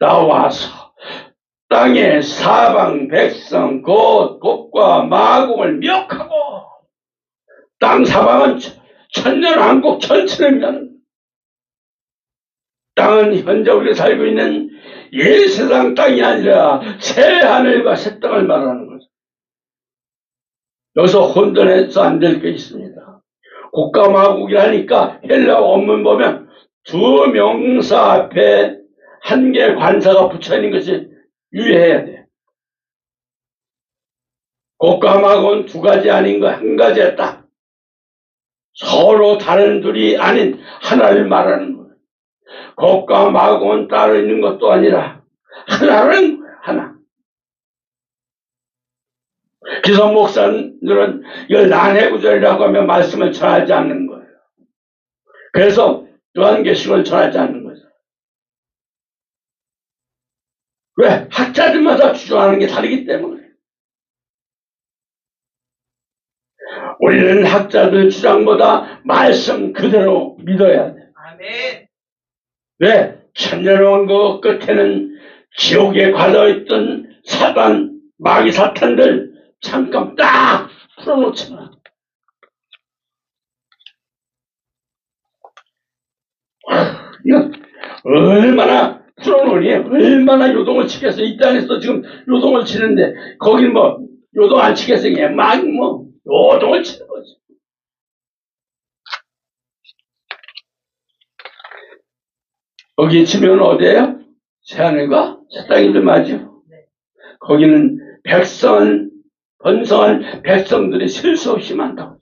나와서 땅의 사방 백성 곡과 마곡을 미혹하고 땅 사방은 천년왕국 전체를 의미하는 땅은 현재 우리가 살고 있는 옛 세상 땅이 아니라 새 하늘과 새 땅을 말하는 거죠. 여기서 혼돈해서 안 될 게 있습니다. 국가마국이라니까 헬라 원문 보면 두 명사 앞에 한 개의 관사가 붙여 있는 것이 유의해야 돼. 국가마국은 두 가지 아닌 거 한 가지였다. 서로 다른 둘이 아닌 하나를 말하는 거예요. 국가마국은 따로 있는 것도 아니라 하나는 거예요. 하나. 기성 목사들은 이걸 난해구절이라고 하며 말씀을 전하지 않는 거예요. 그래서 요한계시록을 전하지 않는 거죠. 왜? 학자들마다 주장하는 게 다르기 때문에. 우리는 학자들 주장보다 말씀 그대로 믿어야 돼. 아멘. 왜? 천년왕국 끝에는 지옥에 관여있던 사단, 마귀 사탄들 잠깐 딱 풀어놓잖아. 이거 얼마나 풀어놓으니 얼마나 요동을 치겠어. 이 땅에서 지금 요동을 치는데 거긴 뭐 요동 안 치겠어. 그냥 막 뭐 요동을 치는 거지. 거기 치면 어디예요? 새하늘과 새 땅이들 맞죠? 거기는 번성한 백성들이 셀 수 없이 많다고.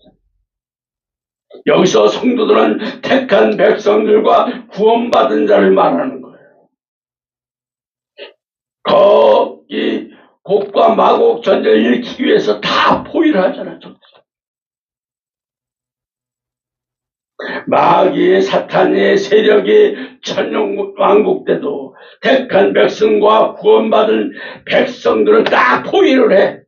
여기서 성도들은 택한 백성들과 구원받은 자를 말하는 거예요. 거기 곡과 마곡 전쟁을 일으키기 위해서 다 포위를 하잖아요. 마귀의 사탄의 세력이 천년왕국 때도 택한 백성과 구원받은 백성들을 다 포위를 해.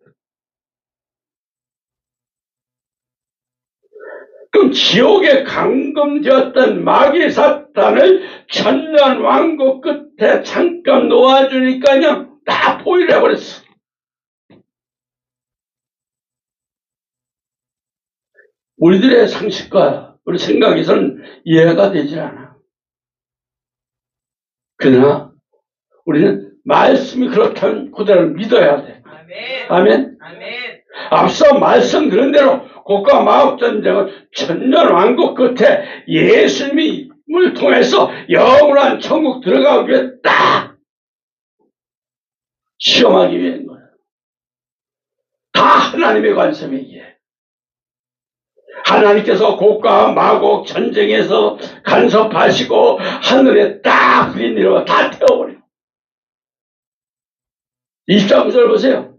그럼 지옥에 감금되었던 마귀 사탄을 천년왕국 끝에 잠깐 놓아주니까 그냥 다 포위를 해버렸어. 우리들의 상식과 우리 생각에서는 이해가 되질 않아. 그러나 우리는 말씀이 그렇다면 그대로 믿어야 돼. 아멘. 아멘. 아멘. 앞서 말씀드린 대로 국가 마법 전쟁은 천년왕국 끝에 예수님을 통해서 영원한 천국 들어가기 위해 딱 시험하기 위한 거야. 다 하나님의 관점이기에. 하나님께서 곡과 마곡 전쟁에서 간섭하시고 하늘에 딱 불이 내려와 다 태워버려요. 24구절 보세요.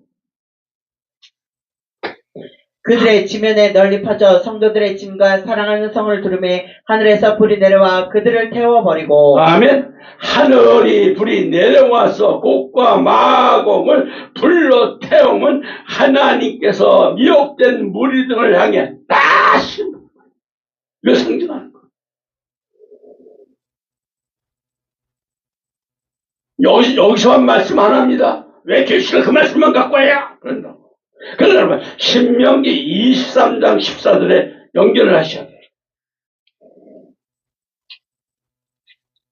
그들의 지면에 널리 퍼져 성도들의 짐과 사랑하는 성을 두르매 하늘에서 불이 내려와 그들을 태워버리고. 아멘. 하늘이 불이 내려와서 곡과 마곡을 불로 태우면 하나님께서 미혹된 무리들을 향해 다시 이거 상징하는 거예요. 여기서만 말씀 안 합니다. 왜 계시를 그 말씀만 갖고 해야? 그런다고. 그래서 여러분 신명기 23장 14절에 연결을 하셔야 돼요.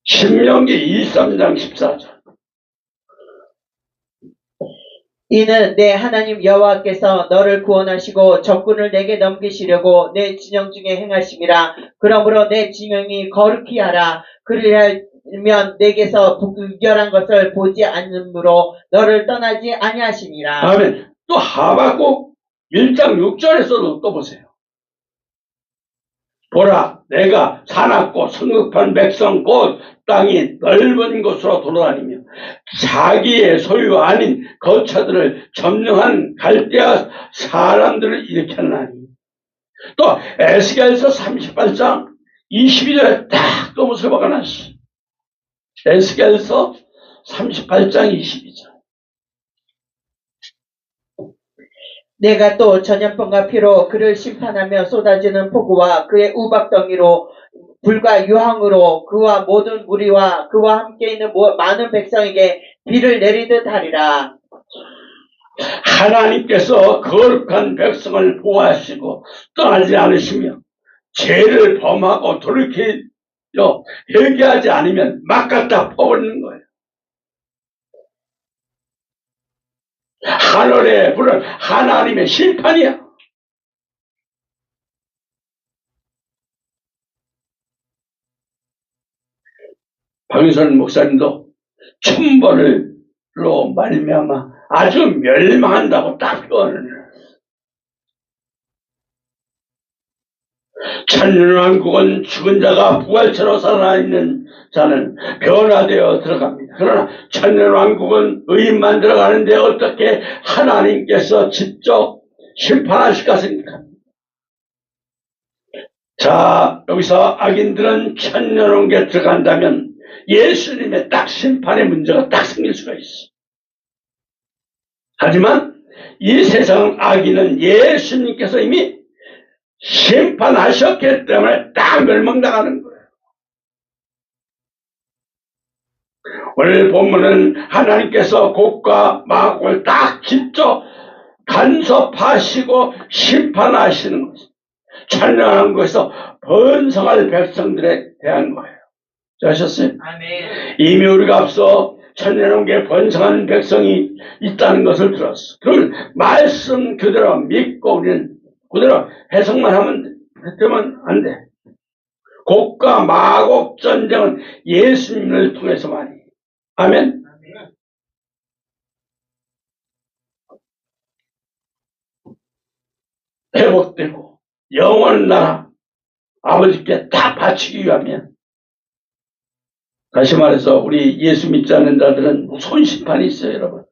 신명기 23장 14절. 이는 내 하나님 여호와께서 너를 구원하시고 적군을 내게 넘기시려고 내 진영 중에 행하심이라. 그러므로 내 진영이 거룩히 하라. 그리하면 내게서 불결한 것을 보지 않으므로 너를 떠나지 아니하심이라. 아멘. 또 하박국 1장 6절에서도 또 보세요. 보라, 내가 사납고 성급한 백성 곧 땅이 넓은 곳으로 돌아다니며 자기의 소유 아닌 거처들을 점령한 갈대아 사람들을 일으켰나니. 또 에스겔서 38장 22절에 딱 또 무슨 뭐가 났어. 에스겔서 38장 22절. 내가 또 전염병과 피로 그를 심판하며 쏟아지는 폭우와 그의 우박덩이로 불과 유황으로 그와 모든 무리와 그와 함께 있는 많은 백성에게 비를 내리듯 하리라. 하나님께서 거룩한 백성을 보호하시고 떠나지 않으시며 죄를 범하고 돌이켜 회개하지 않으면 막 갖다 퍼버리는 거예요. 하늘의 불은 하나님의 심판이야. 박윤선 목사님도 천벌로 말미암아 아주 멸망한다고 딱 표현을 해요. 천년왕국은 죽은 자가 부활체로 살아있는 자는 변화되어 들어갑니다. 그러나 천년왕국은 의인만 들어가는데 어떻게 하나님께서 직접 심판하실 것입니까? 자, 여기서 악인들은 천년왕국에 들어간다면 예수님의 딱 심판의 문제가 딱 생길 수가 있어. 하지만 이 세상 악인은 예수님께서 이미 심판하셨기 때문에 딱 멸망당하는 거예요. 오늘 본문은 하나님께서 곡과 마곡을 딱 직접 간섭하시고 심판하시는 것입니다. 천년왕국에서 번성할 백성들에 대한 거예요. 아셨어요? 아멘. 이미 우리가 앞서 천년왕국에 번성하는 백성이 있다는 것을 들었어. 그러면 말씀 그대로 믿고 우리는 그대로 해석만 되면 안 돼. 곡과 마곡 전쟁은 예수님을 통해서만이. 아멘. 회복되고 영원 나라 아버지께 다 바치기 위하면, 다시 말해서 우리 예수 믿지 않는 자들은 무서운 심판이 있어요, 여러분.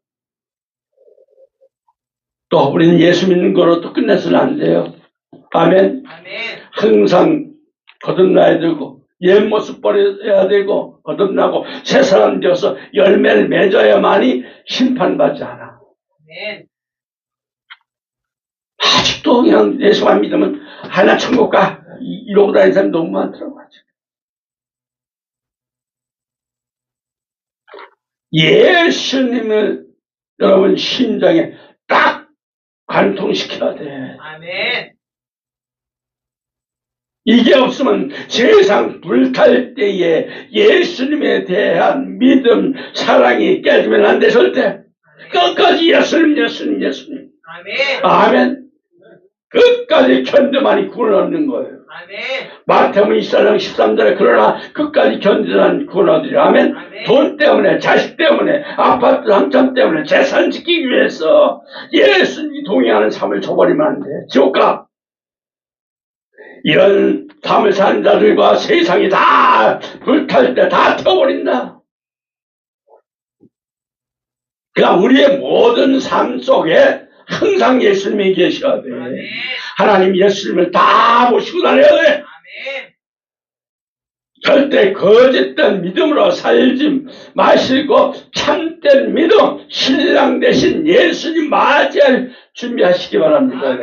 또 우리는 예수 믿는 거로 또 끝내서는 안 돼요. 아멘. 항상 거듭나야 되고 옛 모습 버려야 되고 거듭나고 새 사람 되어서 열매를 맺어야만이 심판받지 않아. 아직도 그냥 예수만 믿으면 하나 천국 가 이러고 다니는 사람이 너무 많더라고요. 예수님을 여러분 심장에 딱 관통시켜야 돼. 아멘. 이게 없으면 세상 불탈 때에 예수님에 대한 믿음, 사랑이 깨지면 안 돼, 절대. 끝까지 예수님. 아멘. 아멘. 끝까지 견뎌만이 구원 얻는 거예요. 아멘. 마태복음 24장 13절에 그러나 끝까지 견디는 구원 얻으리. 아멘. 돈 때문에, 자식 때문에, 아파트 당첨 때문에, 재산 지키기 위해서 예수님이 동의하는 삶을 줘버리면 안 돼. 지옥 가. 이런 삶을 사는 자들과 세상이 다 불탈 때 다 태워버린다. 그러니까 우리의 모든 삶 속에 항상 예수님이 계셔야 돼. 하나님 예수님을 다 모시고 다녀야 돼. 절대 거짓된 믿음으로 살지 마시고 참된 믿음, 신랑 대신 예수님 맞이할 준비하시기 바랍니다.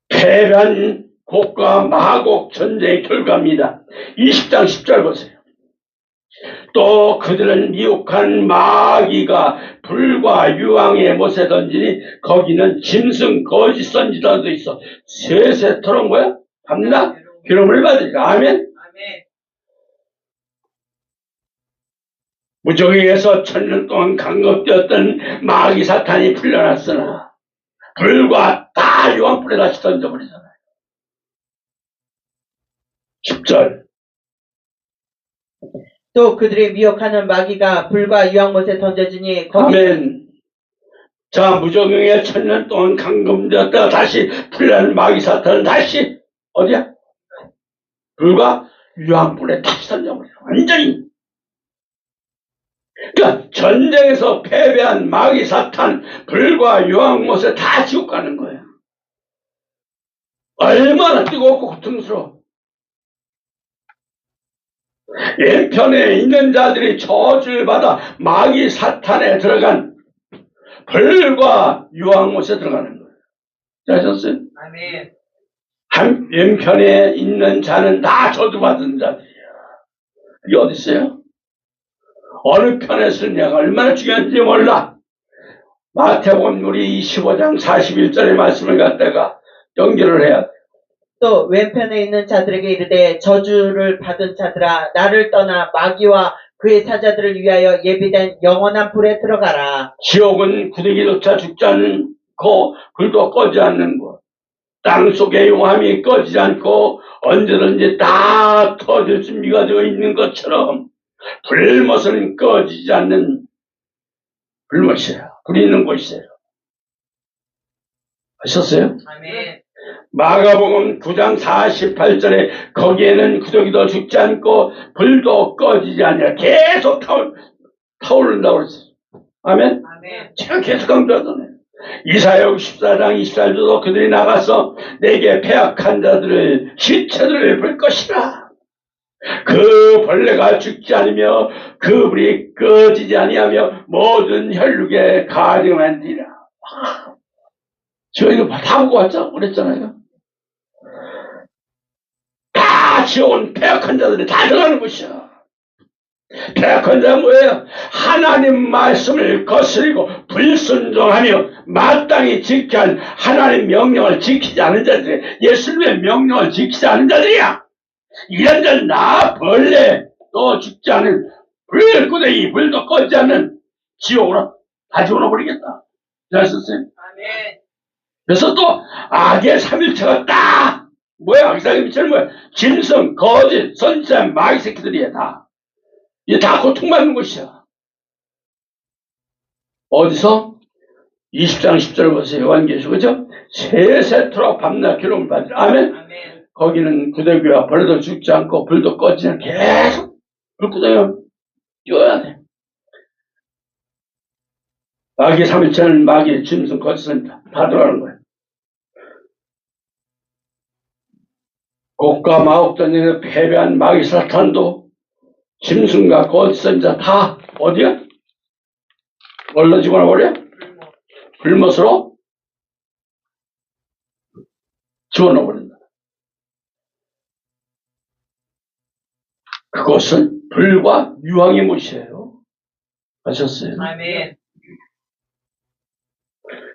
패배한 곡과 마곡 전쟁의 결과입니다. 20장 10절 보세요. 또 그들은 미혹한 마귀가 불과 유황의 못에 던지니 거기는 짐승 거짓 선지자도 있어 세세토록 뭐야? 밤낮 기름을 받으리라. 아멘. 무적에서 천년 동안 강급되었던 마귀 사탄이 풀려났으나 불과 다 유황불에 다시 던져버리잖아요. 10절. 또 그들이 미혹하는 마귀가 불과 유황못에 던져지니 아멘. 자, 무적용에 천년 동안 감금되었다가 다시 풀려난 마귀 사탄은 다시 어디야? 불과 유황불에 다시 던져버려. 완전히. 그러니까 전쟁에서 패배한 마귀 사탄 불과 유황못에 다 지옥 가는 거예요. 얼마나 뜨겁고 고통스러워. 왼편에 있는 자들이 저주를 받아 마귀 사탄에 들어간 불과 유황못에 들어가는 거예요. 아셨어요? 아멘. 한 왼편에 있는 자는 다 저주받은 자들이야. 이게 어디 있어요? 어느 편에 쓰냐가 얼마나 중요한지 몰라. 마태복음 우리 25장 41절의 말씀을 갖다가 연결을 해야 돼. 또 왼편에 있는 자들에게 이르되 저주를 받은 자들아 나를 떠나 마귀와 그의 사자들을 위하여 예비된 영원한 불에 들어가라. 지옥은 구덩이조차 죽지 않고 불도 꺼지 않는 곳. 땅속의 용암이 꺼지지 않고 언제든지 다 터질 준비가 되어 있는 것처럼 불못은 꺼지지 않는 불못이에요. 불이 있는 곳이에요. 아셨어요? 아멘. 마가복음 9장 48절에 거기에는 구더기도 죽지 않고 불도 꺼지지 않냐 계속 타오른다고 그랬어요. 아멘? 아멘. 제가 계속 강조하잖아요. 이사야 14장 24절도 그들이 나가서 내게 패악한 자들을 시체들을 볼 것이라. 그 벌레가 죽지 않으며 그 불이 꺼지지 아니하며 모든 혈육에 가증한지라. 저 이거 다 보고 왔죠? 그랬잖아요. 다 지어온 패악한 자들이 다 들어가는 것이야. 패악한 자는 뭐예요? 하나님 말씀을 거스리고 불순종하며 마땅히 지켜야 할 하나님 명령을 지키지 않은 자들이, 예수님의 명령을 지키지 않은 자들이야. 이런 자는 나 벌레 또 죽지 않은 불구덩이 불도 꺼지 않는 지옥으로 다 집어넣어버리겠다. 잘하셨어요? 아멘. 그래서 또 악의 삼일체가 딱 뭐야? 악의 미체는 뭐야? 짐승, 거짓, 선지자, 마귀 새끼들이야 다. 이게 다 고통받는 것이야. 어디서? 20장 10절 보세요. 요한계시록 그죠? 세세토록 밤낮 기름을 받으라. 아멘. 아멘. 거기는 구더기와 벌레도 죽지 않고 불도 꺼지지 않고 계속 불구덩이가 뛰어야 돼. 마귀 삼일체는 마귀, 짐승, 거짓은 다 들어가는 거예요. 곡과 마곡전쟁에 패배한 마귀 사탄도 짐승과 거짓선자 다 어디야? 뭘로 집어넣어버려? 불못으로 집어넣어버린다. 그것은 불과 유황의 못이에요. 아셨어요? 아멘.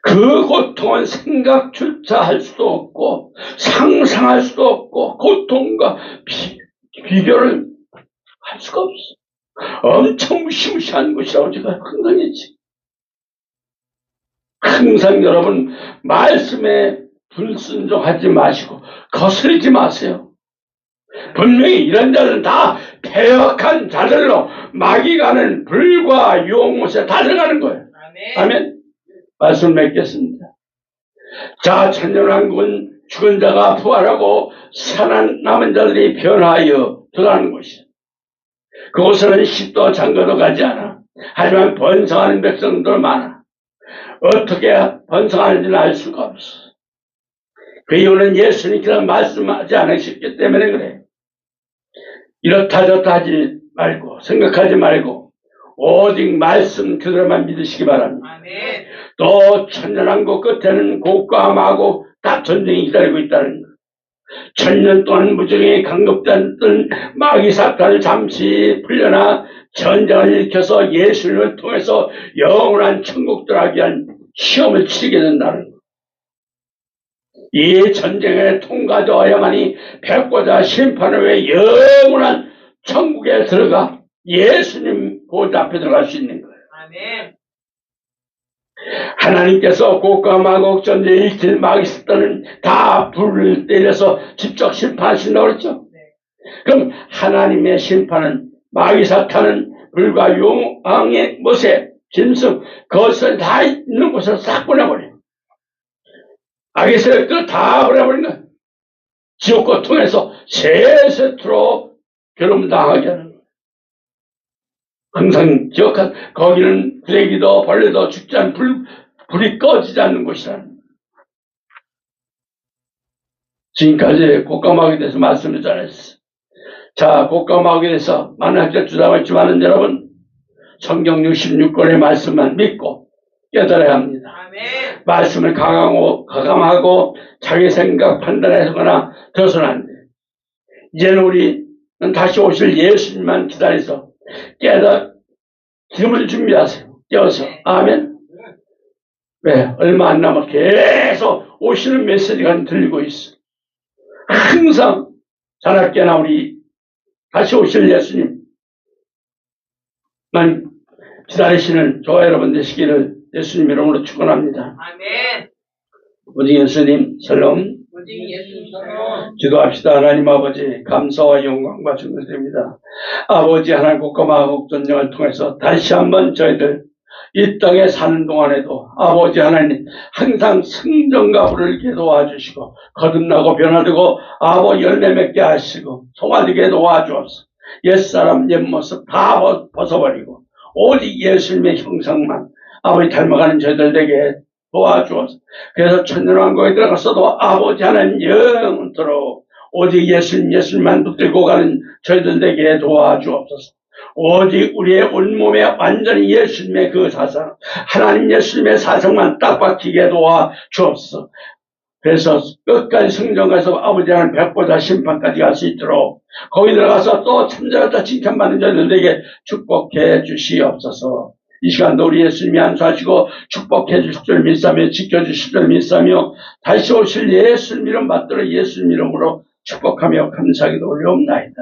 그 고통은 생각조차 할 수도 없고 상상할 수도 없고 고통과 비교를 할 수가 없어. 엄청 무시무시한 것이라고 제가 항상 했지. 항상 여러분 말씀에 불순종하지 마시고 거스르지 마세요. 분명히 이런 자들은 다 패역한 자들로 마귀가 하는 불과 유혹못에 다 들어가는 거예요. 아멘. 아멘. 말씀 맺겠습니다. 자, 천년왕국은 죽은 자가 부활하고 살아남은 자들이 변화하여 들어가는 곳이야. 그곳에는 십도 장가도 가지 않아. 하지만 번성하는 백성들 많아. 어떻게 번성하는지는 알 수가 없어. 그 이유는 예수님께서 말씀하지 않으셨기 때문에 그래. 이렇다 저렇다 하지 말고 생각하지 말고 오직 말씀 그대로만 믿으시기 바랍니다. 아멘. 또 천년왕국 끝에는 곡과 마곡 다 전쟁이 기다리고 있다는 것. 천년 동안 무정에 강급됐던 마귀 사탄을 잠시 풀려나 전쟁을 일으켜서 예수님을 통해서 영원한 천국 들어가기 위한 시험을 치르게 된다는 것. 이 전쟁에 통과되어야만이 백보자 심판을 위해 영원한 천국에 들어가 예수님 보좌 앞에 들어갈 수 있는 거예요. 아멘. 하나님께서 곡과 마곡 전쟁에 일으킨 마귀 사탄은 다 불을 때려서 직접 심판하신다고 그랬죠. 그럼 하나님의 심판은 마귀 사탄은 불과 용왕의 못에 짐승 거짓을 다 있는 곳으로 싹 보내버려요. 악의 세력들을 다 보내버린 거예요. 지옥과 통해서 세세토록 괴로움 당하게 하는 거예요. 항상 기억한 거기는 구더기도 벌레도 죽지 않은 불이 꺼지지 않는 곳이라는 거예요. 지금까지 곡과 마곡에 대해서 말씀을 전했어요. 자, 곡과 마곡에 대해서 많은 학자 주장했지만 여러분 성경 66권의 말씀만 믿고 깨달아야 합니다. 아멘. 말씀을 가감하고 자기 생각 판단해서거나 들어서는 안 돼. 이제는 우리는 다시 오실 예수님만 기다려서 기름을 준비하세요. 깨어서. 아멘. 왜? 얼마 안 남아 계속 오시는 메시지가 들리고 있어. 항상 자나깨나 우리 다시 오실 예수님만 기다리시는 저와 여러분 되시기를 예수님 이름으로 축원합니다. 아멘. 오직 예수님 샬롬. 오직 예수님처럼 기도합시다. 하나님 아버지, 감사와 영광과 존경드립니다. 아버지 하나님 국가 마국 전쟁을 통해서 다시 한번 저희들 이 땅에 사는 동안에도 아버지 하나님 항상 승전가부를 도와주시고 거듭나고 변화되고 아버지 열매 맺게 하시고 송아지게 도와주옵소서. 옛사람 옛모습 다 벗어버리고 오직 예수님의 형상만 아버지 닮아가는 저희들에게 도와주옵소서. 그래서 천년왕국에 들어가서도 아버지 하나님 영원토록 오직 예수님만 붙들고 가는 저희들에게 도와주옵소서. 오직 우리의 온몸에 완전히 예수님의 그 사상, 하나님 예수님의 사상만 딱 박히게 도와주옵소서. 그래서 끝까지 성전가서 아버지 하나님 백보자 심판까지 갈 수 있도록 거기 들어가서 또 참전하다 칭찬받는 자들에게 축복해 주시옵소서. 이 시간도 우리 예수님이 안수하시고 축복해 주실 줄 믿사며 지켜주실 줄 믿사며 다시 오실 예수님 이름 받들어 예수님 이름으로 축복하며 감사하기도 올려옵나이다.